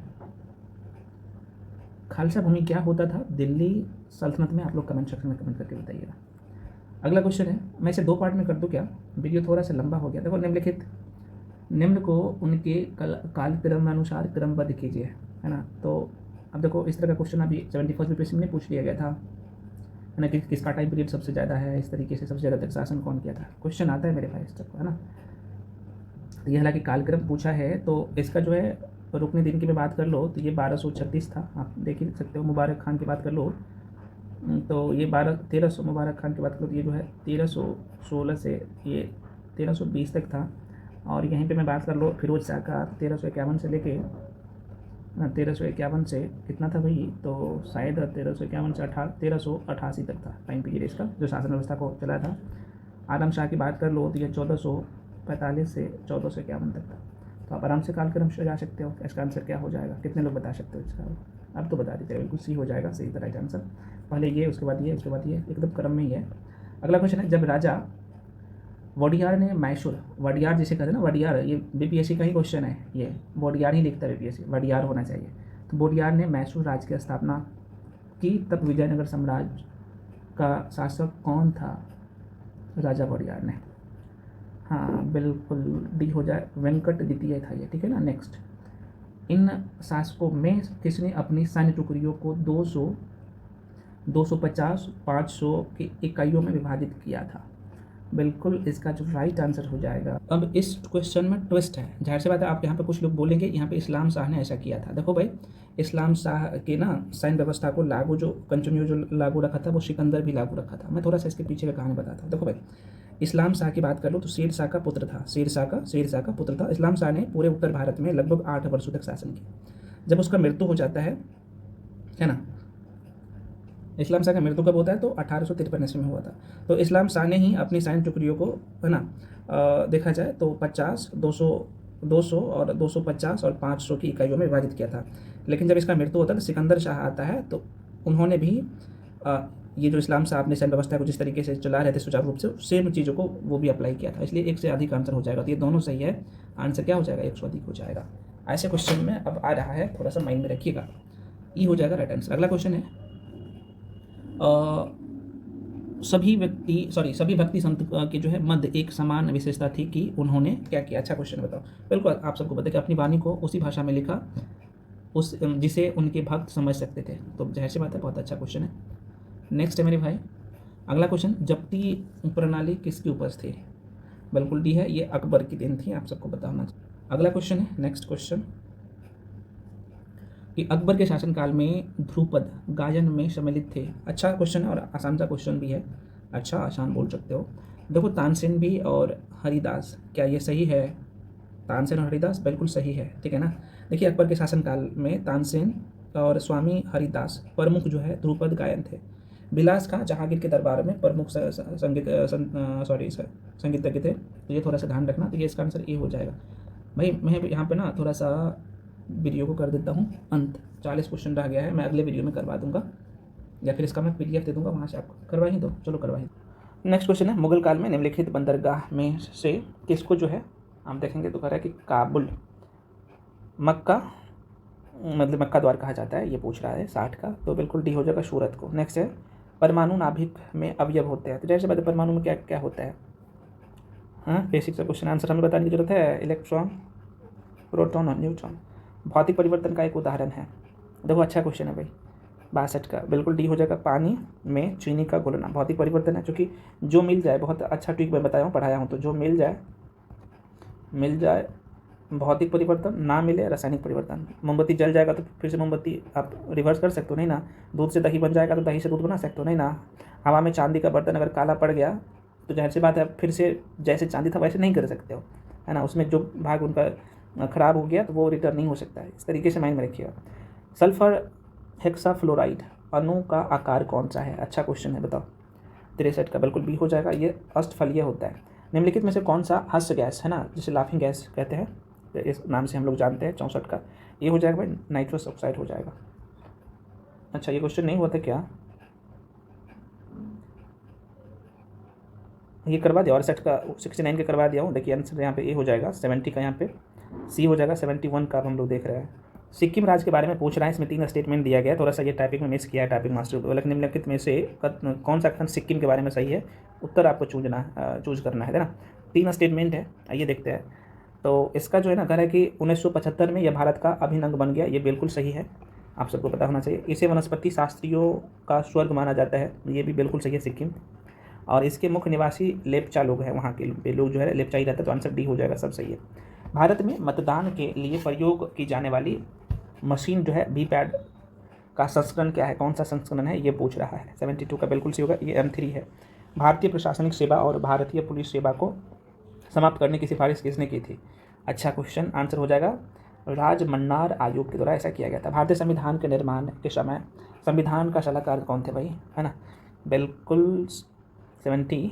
खालसा भूमि क्या होता था दिल्ली सल्तनत में, आप लोग कमेंट सेक्शन में कमेंट करके बताइएगा। अगला क्वेश्चन है, मैं इसे 2 पार्ट में कर दूं क्या, वीडियो थोड़ा सा लंबा हो गया। देखो निम्नलिखित निम्न को उनके कालक्रम अनुसार क्रमबद्ध कीजिए, है ना। तो अब देखो इस तरह का क्वेश्चन अभी 71वीं पीएससी में पूछ लिया गया था, है ना, कि किसका टाइम पीरियड सबसे ज़्यादा है, इस तरीके से सबसे ज़्यादा तक शासन कौन किया था, क्वेश्चन आता है मेरे भाई इस तरह, है ना। ये हालांकि कालक्रम पूछा है तो इसका जो है रुकने दिन की मैं बात कर लो तो ये 1236 था, आप देख ही सकते हो। मुबारक खान की बात कर लो तो ये 1300, मुबारक खान की बात करो तो ये जो है 1316 से ये 1320 तक था। और यहीं पे मैं बात कर लो फिरोज शाह का 1351 से लेके 1351 से कितना था भाई, तो शायद 1351 से 1388 तक था टाइम पीरियड इसका जो शासन व्यवस्था को चला था। आलम शाह की बात कर लो तो ये 1445 से 1451 तक था। तो आप आराम से कालक्रम से जा सकते हो। इसका आंसर क्या हो जाएगा, कितने लोग बता सकते हो इसका, अब तो बता दीजिए, बिल्कुल सी हो जाएगा, सही तरह का आंसर। पहले ये उसके बाद ये उसके बाद ये, एकदम क्रम में ही है। अगला क्वेश्चन है, जब राजा वडियार ने मैसूर, वडियार जिसे कहते हैं ना, वडियार, ये बीपीएससी का ही क्वेश्चन है, ये वडियार ही लिखता है बीपीएससी, वडियार होना चाहिए। तो वडियार ने मैसूर राज्य की स्थापना की, तब विजयनगर साम्राज्य का शासक कौन था, राजा वडियार ने। हाँ बिल्कुल डी हो जाए, वेंकट द्वितीय था ये, ठीक है ना। नेक्स्ट, इन शासकों में किसने अपनी सैन्य टुकड़ियों को 200, 250, 500 की इकाइयों में विभाजित किया था। बिल्कुल इसका जो राइट आंसर हो जाएगा। अब इस क्वेश्चन में ट्विस्ट है, जाहिर सी बात है आप यहाँ पे कुछ लोग बोलेंगे यहाँ पे इस्लाम शाह ने ऐसा किया था। देखो भाई इस्लाम शाह के ना सैन्य व्यवस्था को लागू जो कंटिन्यू जो लागू रखा था वो सिकंदर भी लागू रखा था। मैं थोड़ा सा इसके पीछे का कहानी बताता हूँ। देखो भाई इस्लाम शाह की बात कर लो तो शेर शाह का पुत्र था, शेर शाह का पुत्र था। इस्लाम शाह ने पूरे उत्तर भारत में लगभग 8 वर्षों तक शासन किया। जब उसका मृत्यु हो जाता है ना, इस्लाम शाह का मृत्यु कब होता है तो 1853 ईस्वी में हुआ था। तो इस्लाम शाह ने ही अपनी सैन्य टुकड़ियों को, है ना, देखा जाए तो 50, 200 और 250 और 500 की इकाइयों में विभाजित किया था। लेकिन जब इसका मृत्यु होता है तो सिकंदर शाह आता है तो उन्होंने भी ये जो इस्लाम साहब ने सन व्यवस्था को जिस तरीके से चला रहे थे सुचारू रूप से, सेम चीज़ों को वो भी अप्लाई किया था, इसलिए एक से अधिक आंसर हो जाएगा। तो ये दोनों सही है, आंसर क्या हो जाएगा, 100 अधिक हो जाएगा। ऐसे क्वेश्चन में अब आ रहा है, थोड़ा सा माइंड में रखिएगा, ई हो जाएगा राइट आंसर। अगला क्वेश्चन है सभी भक्ति संत की जो है मध्य एक समान विशेषता थी कि उन्होंने क्या किया। अच्छा क्वेश्चन बताओ। बिल्कुल आप सबको पता है कि अपनी वाणी को उसी भाषा में लिखा उस जिसे उनके भक्त समझ सकते थे। तो जाहिर सी बात है, बहुत अच्छा क्वेश्चन है। नेक्स्ट है मेरे भाई अगला क्वेश्चन, जब्ती प्रणाली किसकी उपज थी। बिल्कुल डी है, ये अकबर की देन थी, आप सबको पता होना चाहिए। अगला क्वेश्चन है, नेक्स्ट क्वेश्चन, कि अकबर के शासनकाल में ध्रुपद गायन में सम्मिलित थे। अच्छा क्वेश्चन है और आसान सा क्वेश्चन भी है, अच्छा आसान बोल सकते हो। देखो तानसेन भी और हरिदास, क्या ये सही है। तानसेन और हरिदास बिल्कुल सही है, ठीक है ना। देखिए अकबर के शासनकाल में तानसेन और स्वामी हरिदास प्रमुख जो है ध्रुपद गायन थे। बिलास खां जहांगीर के दरबार में प्रमुख संगीतज्ञ थे। तो ये थोड़ा सा ध्यान रखना, तो ये इसका आंसर ए हो जाएगा। भाई मैं यहाँ पे ना थोड़ा सा वीडियो को कर देता हूँ अंत, 40 क्वेश्चन रह गया है, मैं अगले वीडियो में करवा दूंगा, या फिर इसका मैं PDF दे दूंगा, वहाँ से आपको करवा ही दो। चलो करवा ही। नेक्स्ट क्वेश्चन है, मुगल काल में निम्नलिखित बंदरगाह में से किसको जो है हम देखेंगे तो कह रहा है कि काबुल मक्का मतलब मक्का द्वार कहा जाता है, ये पूछ रहा है 60 का, तो बिल्कुल डी हो जाएगा सूरत को। नेक्स्ट है, परमाणु नाभिक में अवयव होते हैं। तो जैसे बात है, परमाणु में क्या क्या होता है, हाँ बेसिक सा क्वेश्चन, आंसर हमें बताने की जरूरत है। इलेक्ट्रॉन, प्रोटॉन और न्यूट्रॉन। भौतिक परिवर्तन का एक उदाहरण है। देखो अच्छा क्वेश्चन है भाई, 62 का, बिल्कुल डी हो जाएगा। पानी में चीनी का घुलना भौतिक परिवर्तन है, क्योंकि जो मिल जाए, बहुत अच्छा ट्रिक मैं बताया हूँ, पढ़ाया हूँ, तो जो मिल जाए भौतिक परिवर्तन, ना मिले रासायनिक परिवर्तन। मोमबत्ती जल जाएगा तो फिर से मोमबत्ती आप रिवर्स कर सकते हो नहीं ना। दूध से दही बन जाएगा तो दही से दूध बना सकते हो नहीं ना। हवा में चांदी का बर्तन अगर काला पड़ गया तो जाहिर सी बात है फिर से जैसे चांदी था वैसे नहीं कर सकते हो, है ना। उसमें जो भाग उनका ख़राब हो गया तो वो रिटर्न नहीं हो सकता है। इस तरीके से माइंड में रखिएगा। सल्फर हेक्साफ्लोराइड अणु का आकार कौन सा है। अच्छा क्वेश्चन है, बताओ। 63 का, बिल्कुल बी हो जाएगा। ये अष्टफलीय होता है। निम्नलिखित में से कौन सा हास्य गैस है ना, जिसे लाफिंग गैस कहते हैं, इस नाम से हम लोग जानते हैं। 64 का, ये हो जाएगा भाई नाइट्रस ऑक्साइड हो जाएगा। अच्छा ये क्वेश्चन नहीं हुआ था क्या, ये करवा दिया। और 69 का करवा दिया हूँ। देखिए आंसर यहाँ पे ए हो जाएगा, 70 का यहाँ पे सी हो जाएगा, 71 का हम लोग देख रहे हैं। सिक्किम राज्य के बारे में पूछ रहा है, इसमें 3 स्टेटमेंट दिया गया है। थोड़ा सा ये टाइपिंग में मिस किया है टाइपिंग मास्टर को। लेकिन निम्नलिखित में से कौन सा कथन सिक्किम के बारे में सही है, उत्तर आपको चूज करना है ना। 3 स्टेटमेंट है, आइए देखते हैं। तो इसका जो है ना कह रहा है कि 1975 में यह भारत का अभिन्न अंग बन गया, ये बिल्कुल सही है, आप सबको पता होना चाहिए। इसे वनस्पति शास्त्रियों का स्वर्ग माना जाता है, ये भी बिल्कुल सही है सिक्किम। और इसके मुख्य निवासी लेप्चा लोग हैं, वहाँ के लोग जो है लेप्चा ही रहता है, तो आंसर डी हो जाएगा, सब सही है। भारत में मतदान के लिए प्रयोग की जाने वाली मशीन जो है वीपैट का संस्करण क्या है, कौन सा संस्करण है, ये पूछ रहा है। 72 का बिल्कुल सही होगा, ये M3 है। भारतीय प्रशासनिक सेवा और भारतीय पुलिस सेवा को समाप्त करने की सिफारिश किसने की थी। अच्छा क्वेश्चन, आंसर हो जाएगा राजमन्नार आयोग के द्वारा ऐसा किया गया था। भारतीय संविधान के निर्माण के समय संविधान का सलाहकार कौन थे भाई, है ना, बिल्कुल 70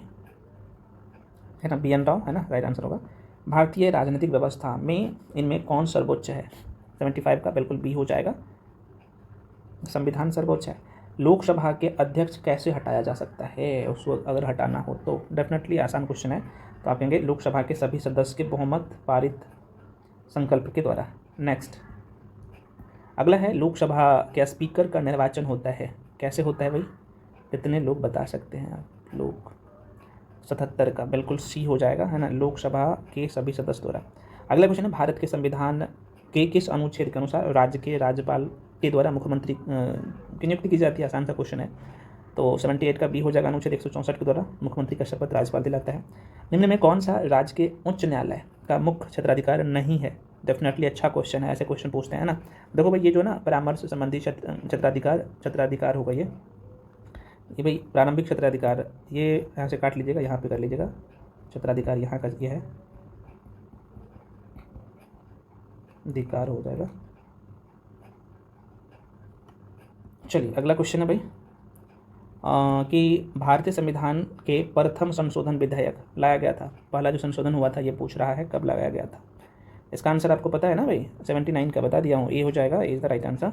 है ना, BN राव है ना, राइट आंसर होगा। भारतीय राजनीतिक व्यवस्था में इनमें कौन सर्वोच्च है, 75 का बिल्कुल बी हो जाएगा, संविधान सर्वोच्च है। लोकसभा के अध्यक्ष कैसे हटाया जा सकता है, उसको अगर हटाना हो तो, डेफिनेटली आसान क्वेश्चन है, तो आप कहेंगे लोकसभा के सभी सदस्य के बहुमत पारित संकल्प के द्वारा। नेक्स्ट अगला है, लोकसभा के स्पीकर का निर्वाचन होता है, कैसे होता है भाई, कितने लोग बता सकते हैं आप लोग। 77 का बिल्कुल सी हो जाएगा, है ना, लोकसभा के सभी सदस्य द्वारा। अगला क्वेश्चन है, भारत के संविधान के किस अनुच्छेद के अनुसार राज्य के राज्यपाल के द्वारा मुख्यमंत्री की नियुक्ति की जाती है। आसान सा क्वेश्चन है, तो 78 का बी हो जाएगा, अनुच्छेद 164 के द्वारा मुख्यमंत्री का शपथ राज्यपाल दिलाता है। निम्न में कौन सा राज्य के उच्च न्यायालय का मुख्य क्षेत्राधिकार नहीं है। डेफिनेटली अच्छा क्वेश्चन है, ऐसे क्वेश्चन पूछते हैं ना। देखो भाई ये जो ना परामर्श संबंधी क्षेत्राधिकार होगा, ये भाई प्रारंभिक क्षेत्राधिकार, ये यहाँ से काट लीजिएगा, यहाँ पे कर लीजिएगा, क्षेत्राधिकार यहाँ का ये है, अधिकार हो जाएगा। चलिए अगला क्वेश्चन है भाई, कि भारतीय संविधान के प्रथम संशोधन विधेयक लाया गया था, पहला जो संशोधन हुआ था ये पूछ रहा है कब लगाया गया था। इसका आंसर आपको पता है ना भाई, 79 का बता दिया हूँ, ये हो जाएगा, इज द राइट आंसर।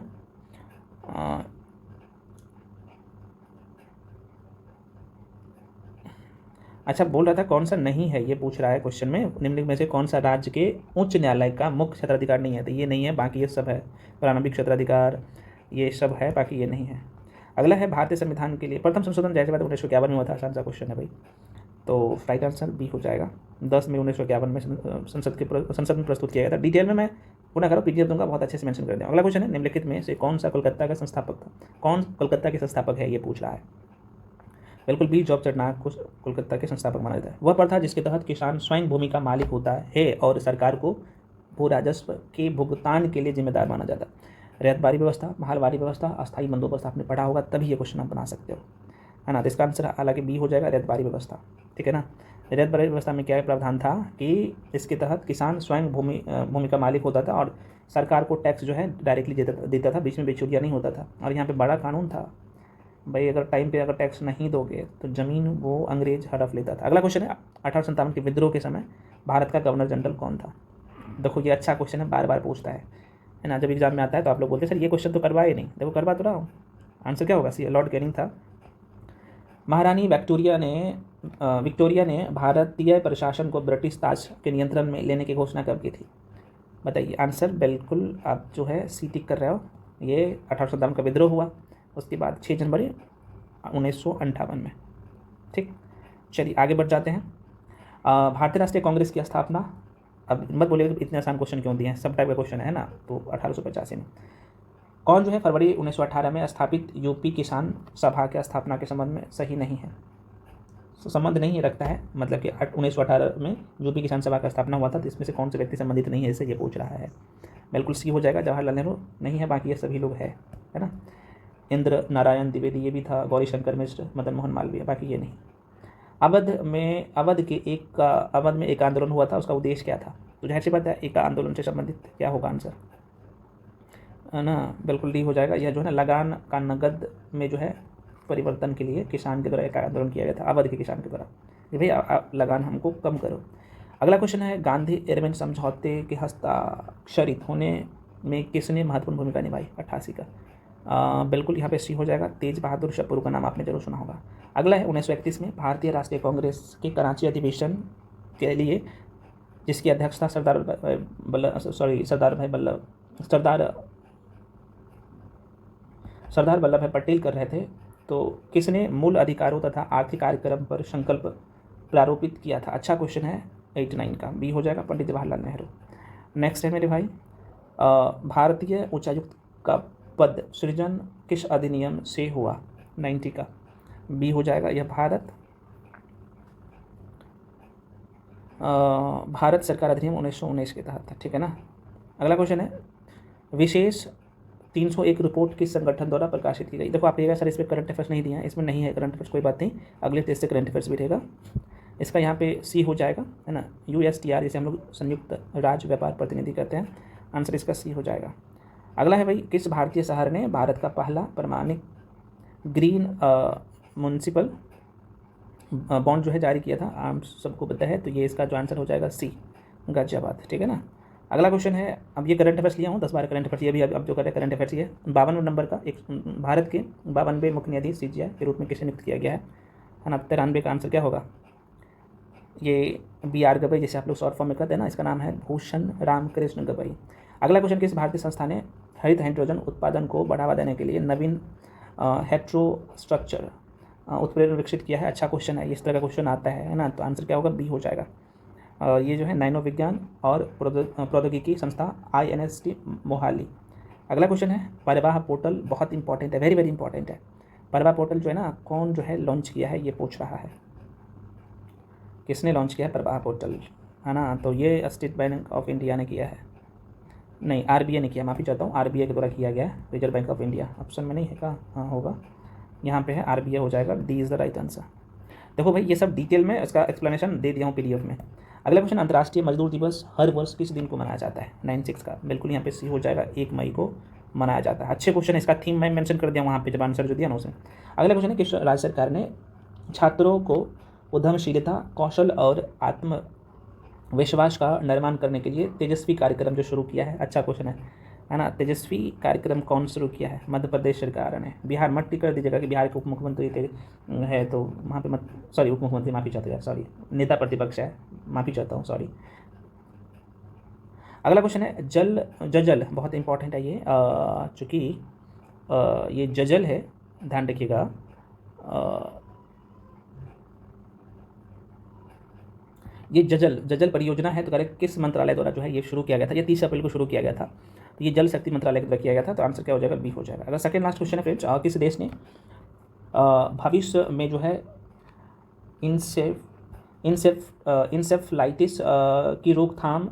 अच्छा, बोल रहा था कौन सा नहीं है, ये पूछ रहा है क्वेश्चन में, निम्नलिखित में से कौन सा राज्य के उच्च न्यायालय का मुख्य क्षेत्राधिकार नहीं है। तो ये नहीं है, बाकी ये सब है। प्रारंभिक क्षेत्राधिकार ये सब है, बाकी ये नहीं है। अगला है भारतीय संविधान के लिए प्रथम संशोधन जाहिर सी बात 1951 में हुआ था। आसान सा क्वेश्चन है भाई, तो राइट आंसर बी हो जाएगा। 10 मई 1951 में संसद में प्रस्तुत किया गया था। डिटेल में मैं पुनः करो, पीडीएफ दूंगा, बहुत अच्छे से मेंशन कर दिया। अगला क्वेश्चन है, निम्नलिखित में से कौन सा कोलकाता का संस्थापक था। कौन कोलकाता के संस्थापक है, ये पूछ रहा है। बिल्कुल भी जॉब चटनाक को कोलकाता के संस्थापक माना जाता है। वह प्रथा जिसके तहत किसान स्वयं भूमि का मालिक होता है और सरकार को भू राजस्व के भुगतान के लिए जिम्मेदार माना जाता है। रैयतबारी व्यवस्था, माहलवारी व्यवस्था, अस्थायी बंदोबस्त आपने पढ़ा होगा, तभी ये क्वेश्चन आप बना सकते हो, है ना। तो इसका आंसर हालांकि बी हो जाएगा, रैयतबारी व्यवस्था। ठीक है ना। रैयतबारी व्यवस्था में क्या प्रावधान था कि इसके तहत किसान स्वयं भूमि का मालिक होता था और सरकार को टैक्स जो है डायरेक्टली देता था, बीच में बिचौलिया नहीं होता था। और यहाँ पे बड़ा कानून था भाई, अगर टाइम पे अगर टैक्स नहीं दोगे तो ज़मीन वो अंग्रेज हड़प लेता था। अगला क्वेश्चन है, 1857 के विद्रोह के समय भारत का गवर्नर जनरल कौन था। देखो ये अच्छा क्वेश्चन है, बार बार पूछता है ना। जब एग्जाम में आता है तो आप लोग बोलते हैं सर ये क्वेश्चन तो करवाए नहीं, देखो करवा तो रहा हूँ। आंसर क्या होगा, सी लॉर्ड कैनिंग था। महारानी विक्टोरिया ने भारतीय प्रशासन को ब्रिटिश ताज के नियंत्रण में लेने की घोषणा कब की थी, बताइए। आंसर बिल्कुल आप जो है सी टिक कर रहे हो। ये 1857 का विद्रोह हुआ, उसके बाद 6 जनवरी 1958 में। ठीक, चलिए आगे बढ़ जाते हैं। भारतीय राष्ट्रीय कांग्रेस की स्थापना, अब मत बोलिएगा इतने आसान क्वेश्चन क्यों दिए हैं, सब टाइप का क्वेश्चन है ना। तो 1885 में कौन जो है फरवरी 1918 में स्थापित यूपी किसान सभा के स्थापना के संबंध में सही नहीं है, संबंध नहीं रखता है, मतलब कि 1918 में यूपी किसान सभा का स्थापना हुआ था, तो इसमें से कौन से व्यक्ति संबंधित नहीं है, इससे ये पूछ रहा है। बिल्कुल सी हो जाएगा, जवाहरलाल नेहरू नहीं है, बाकी ये सभी लोग है ना। इंद्र नारायण द्विवेदी ये भी था, गौरी शंकर मिश्र, मदन मोहन मालवीय, बाकी ये नहीं। अवध में एक आंदोलन हुआ था, उसका उद्देश्य क्या था। तो जाहिर सी बात है एक आंदोलन से संबंधित क्या होगा आंसर, है ना। बिल्कुल डी हो जाएगा। यह जो है ना लगान का नगद में जो है परिवर्तन के लिए किसान के द्वारा एक आंदोलन किया गया था, अवध के किसान के द्वारा, कि भाई लगान हमको कम करो। अगला क्वेश्चन है, गांधी इरविन समझौते के हस्ताक्षरित होने में किसने महत्वपूर्ण भूमिका निभाई 88 का। बिल्कुल यहाँ पे सी हो जाएगा, तेज बहादुर शपुर का नाम आपने जरूर सुना होगा। अगला है 1931 में भारतीय राष्ट्रीय कांग्रेस के कराची अधिवेशन के लिए जिसकी अध्यक्षता सरदार वल्लभ भाई पटेल कर रहे थे, तो किसने मूल अधिकारों तथा आर्थिक कार्यक्रम पर संकल्प प्रारूपित किया था। अच्छा क्वेश्चन है, 89 का बी हो जाएगा, पंडित जवाहरलाल नेहरू। नेक्स्ट है मेरे भाई, भारतीय उच्चायुक्त का पद सृजन किस अधिनियम से हुआ, 90 का बी हो जाएगा। यह भारत सरकार अधिनियम 1919 के तहत था। ठीक है ना। अगला क्वेश्चन है, विशेष 301 रिपोर्ट किस संगठन द्वारा प्रकाशित की गई। देखो आप ये सर इसमें करंट अफेयर्स नहीं दिया है, इसमें नहीं है करंट अफेयर्स, कोई बात नहीं, अगले टेस्ट से करंट अफेयर्स भी रहेगा। इसका यहाँ पे सी हो जाएगा, है ना। USTR जिसे हम लोग संयुक्त राज्य व्यापार प्रतिनिधि कहते हैं, आंसर इसका सी हो जाएगा। अगला है भाई, किस भारतीय शहर ने भारत का पहला प्रमाणित ग्रीन म्युनिसिपल बॉन्ड जो है जारी किया था, आप सबको पता है, तो ये इसका जो आंसर हो जाएगा सी, गाजियाबाद। ठीक है ना। अगला क्वेश्चन है, अब ये करंट अफेयर्स लिया हूँ 10-12 करंट अफेयर्स, ये भी अब जो कर रहे हैं करंट अफेयर्स ये 52 नंबर का। एक भारत के 52वें मुख्य न्यायाधीश CJI के रूप में किसे नियुक्त किया गया है ना। 93 का आंसर क्या होगा, ये BR गवई, जैसे आप लोग शॉर्ट फॉर्म में कहते हैं ना, इसका नाम है भूषण रामकृष्ण गवई। अगला क्वेश्चन, किस भारतीय संस्था ने हरित हाइड्रोजन उत्पादन को बढ़ावा देने के लिए नवीन हेट्रोस्ट्रक्चर उत्प्रेरण विकसित किया है। अच्छा क्वेश्चन है, इस तरह का क्वेश्चन आता है ना, तो आंसर क्या होगा, बी हो जाएगा। ये जो है नैनो विज्ञान और प्रौद्योगिकी संस्था INST मोहाली। अगला क्वेश्चन है, परिवाह पोर्टल बहुत इंपॉर्टेंट है, वेरी वेरी इंपॉर्टेंट है। परिवाह पोर्टल जो है ना, कौन जो है लॉन्च किया है, ये पूछ रहा है, किसने लॉन्च किया है परिवाह पोर्टल, है ना। तो ये स्टेट बैंक ऑफ इंडिया ने किया है, नहीं RBI ने किया, माफ़ी चाहता हूँ, RBI के द्वारा किया गया है, reserve bank of India. Option में नहीं है क्या, हाँ होगा, यहाँ पे है RBI हो जाएगा, D is the right answer. देखो भाई ये सब डिटेल में इसका एक्सप्लेनेशन दे दिया हूँ PDF में। अगला क्वेश्चन, अंतर्राष्ट्रीय मजदूर दिवस हर वर्ष किस दिन को मनाया जाता है, 96 का बिल्कुल यहाँ पे सी हो जाएगा, 1 मई को मनाया जाता है। अच्छे क्वेश्चन, इसका थीम मैं मेंशन कर दिया वहाँ पे जब आंसर जो दिया ना उसमें। अगला क्वेश्चन है, किस राज्य सरकार ने छात्रों को उद्यमशीलता, कौशल और आत्मविश्वास का निर्माण करने के लिए तेजस्वी कार्यक्रम जो शुरू किया है। अच्छा क्वेश्चन है, है ना। तेजस्वी कार्यक्रम कौन शुरू किया है? मध्य प्रदेश सरकार ने। बिहार मत टिक कर दीजिएगा कि बिहार के उप मुख्यमंत्री है तो वहाँ पे मत, सॉरी उप मुख्यमंत्री माफ़ी चाहते हैं, सॉरी नेता प्रतिपक्ष है, माफ़ी चाहता हूँ, सॉरी। अगला क्वेश्चन है जजल, बहुत इंपॉर्टेंट है ये, चूँकि ये जजल है, ध्यान रखिएगा। ये जजल परियोजना है तो करेक्ट किस मंत्रालय द्वारा जो है ये शुरू किया गया था? ये 30 अप्रैल को शुरू किया गया था, तो ये जल शक्ति मंत्रालय द्वारा किया गया था, तो आंसर क्या हो जाएगा? बी हो जाएगा। अगर सेकंड लास्ट क्वेश्चन है फ्रेंड्स, किस देश ने भविष्य में जो है इंसेफ्लाइटिस की रोकथाम,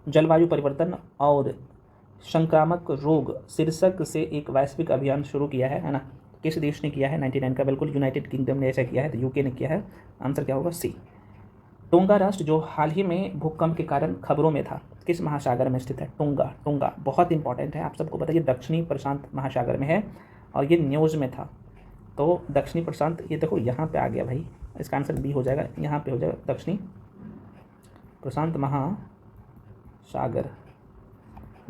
जलवायु परिवर्तन और संक्रामक रोग शीर्षक से एक वैश्विक अभियान शुरू किया है ना? किस देश ने किया है? 99 का बिल्कुल यूनाइटेड किंगडम ने ऐसा किया है, तो यूके ने किया है। आंसर क्या होगा? सी। टोंगा राष्ट्र जो हाल ही में भूकंप के कारण खबरों में था, किस महासागर में स्थित है? टोंगा बहुत इंपॉर्टेंट है, आप सबको पता है, ये दक्षिणी प्रशांत महासागर में है और ये न्यूज़ में था। तो दक्षिणी प्रशांत, ये देखो यहाँ पे आ गया भाई, इसका आंसर बी हो जाएगा, यहाँ पे हो जाएगा दक्षिणी प्रशांत महासागर,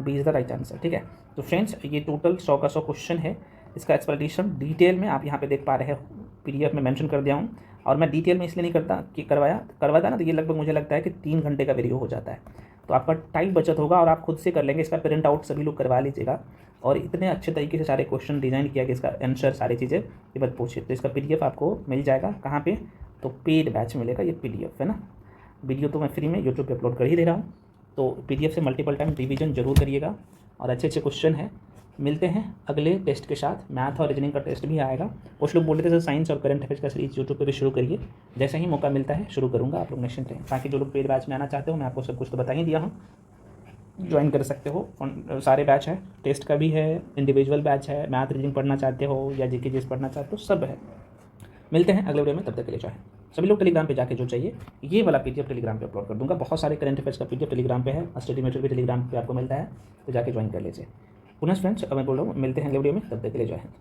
B is the right answer. ठीक है, तो फ्रेंड्स ये टोटल 100 का 100 क्वेश्चन है। इसका एक्सप्लेनेशन डिटेल में आप यहाँ पे देख पा रहे हो, PDF में मेंशन कर दिया हूँ। और मैं डिटेल में इसलिए नहीं करता कि करवाता ना, तो ये लगभग मुझे लगता है कि 3 घंटे का वीडियो हो जाता है, तो आपका टाइम बचत होगा और आप खुद से कर लेंगे। इसका प्रिंट आउट सभी लोग करवा लीजिएगा, और इतने अच्छे तरीके से सारे क्वेश्चन डिज़ाइन किया कि इसका आंसर सारी चीज़ें ये बात पूछिए। तो इसका PDF आपको मिल जाएगा कहाँ पे? तो पेड बैच मिलेगा, ये PDF है ना। वीडियो तो मैं फ्री में यूट्यूब पे अपलोड कर ही दे रहा हूँ, तो PDF से मल्टीपल टाइम रिवीजन जरूर करिएगा, और अच्छे अच्छे क्वेश्चन हैं। मिलते हैं अगले टेस्ट के साथ, मैथ और रीजनिंग का टेस्ट भी आएगा। कुछ लोग बोल रहे थे सर साइंस और करंट अफेयर्स का सीरीज यूट्यूब पे भी शुरू करिए, जैसे ही मौका मिलता है शुरू करूँगा, आप लोग निश्चिंत रहें। बाकी जो लोग पेड बैच में आना चाहते हो, मैं आपको सब कुछ तो बता ही दिया हूँ, ज्वाइन कर सकते हो। सारे बैच है, टेस्ट का भी है, इंडिविजुअल बैच है, मैथ रीजनिंग पढ़ना चाहते हो या जीके जीएस पढ़ना चाहते हो, सब है। मिलते हैं अगले वीडियो में, तब तक के लिए चाहे सभी लोग टेलीग्राम पे जाके जो चाहिए ये वाला PDF टेलीग्राम पे अपलोड कर दूंगा। बहुत सारे करंट अफेयर्स का PDF टेलीग्राम पे है, स्टडी मटेरियल भी टेलीग्राम पे आपको मिलता है, तो जाके ज्वाइन कर लीजिए। पुनः फ्रेंड्स, अब मैं बोल रहा हूँ मिलते हैं अगले वीडियो में, तब तक के लिए जय हिंद।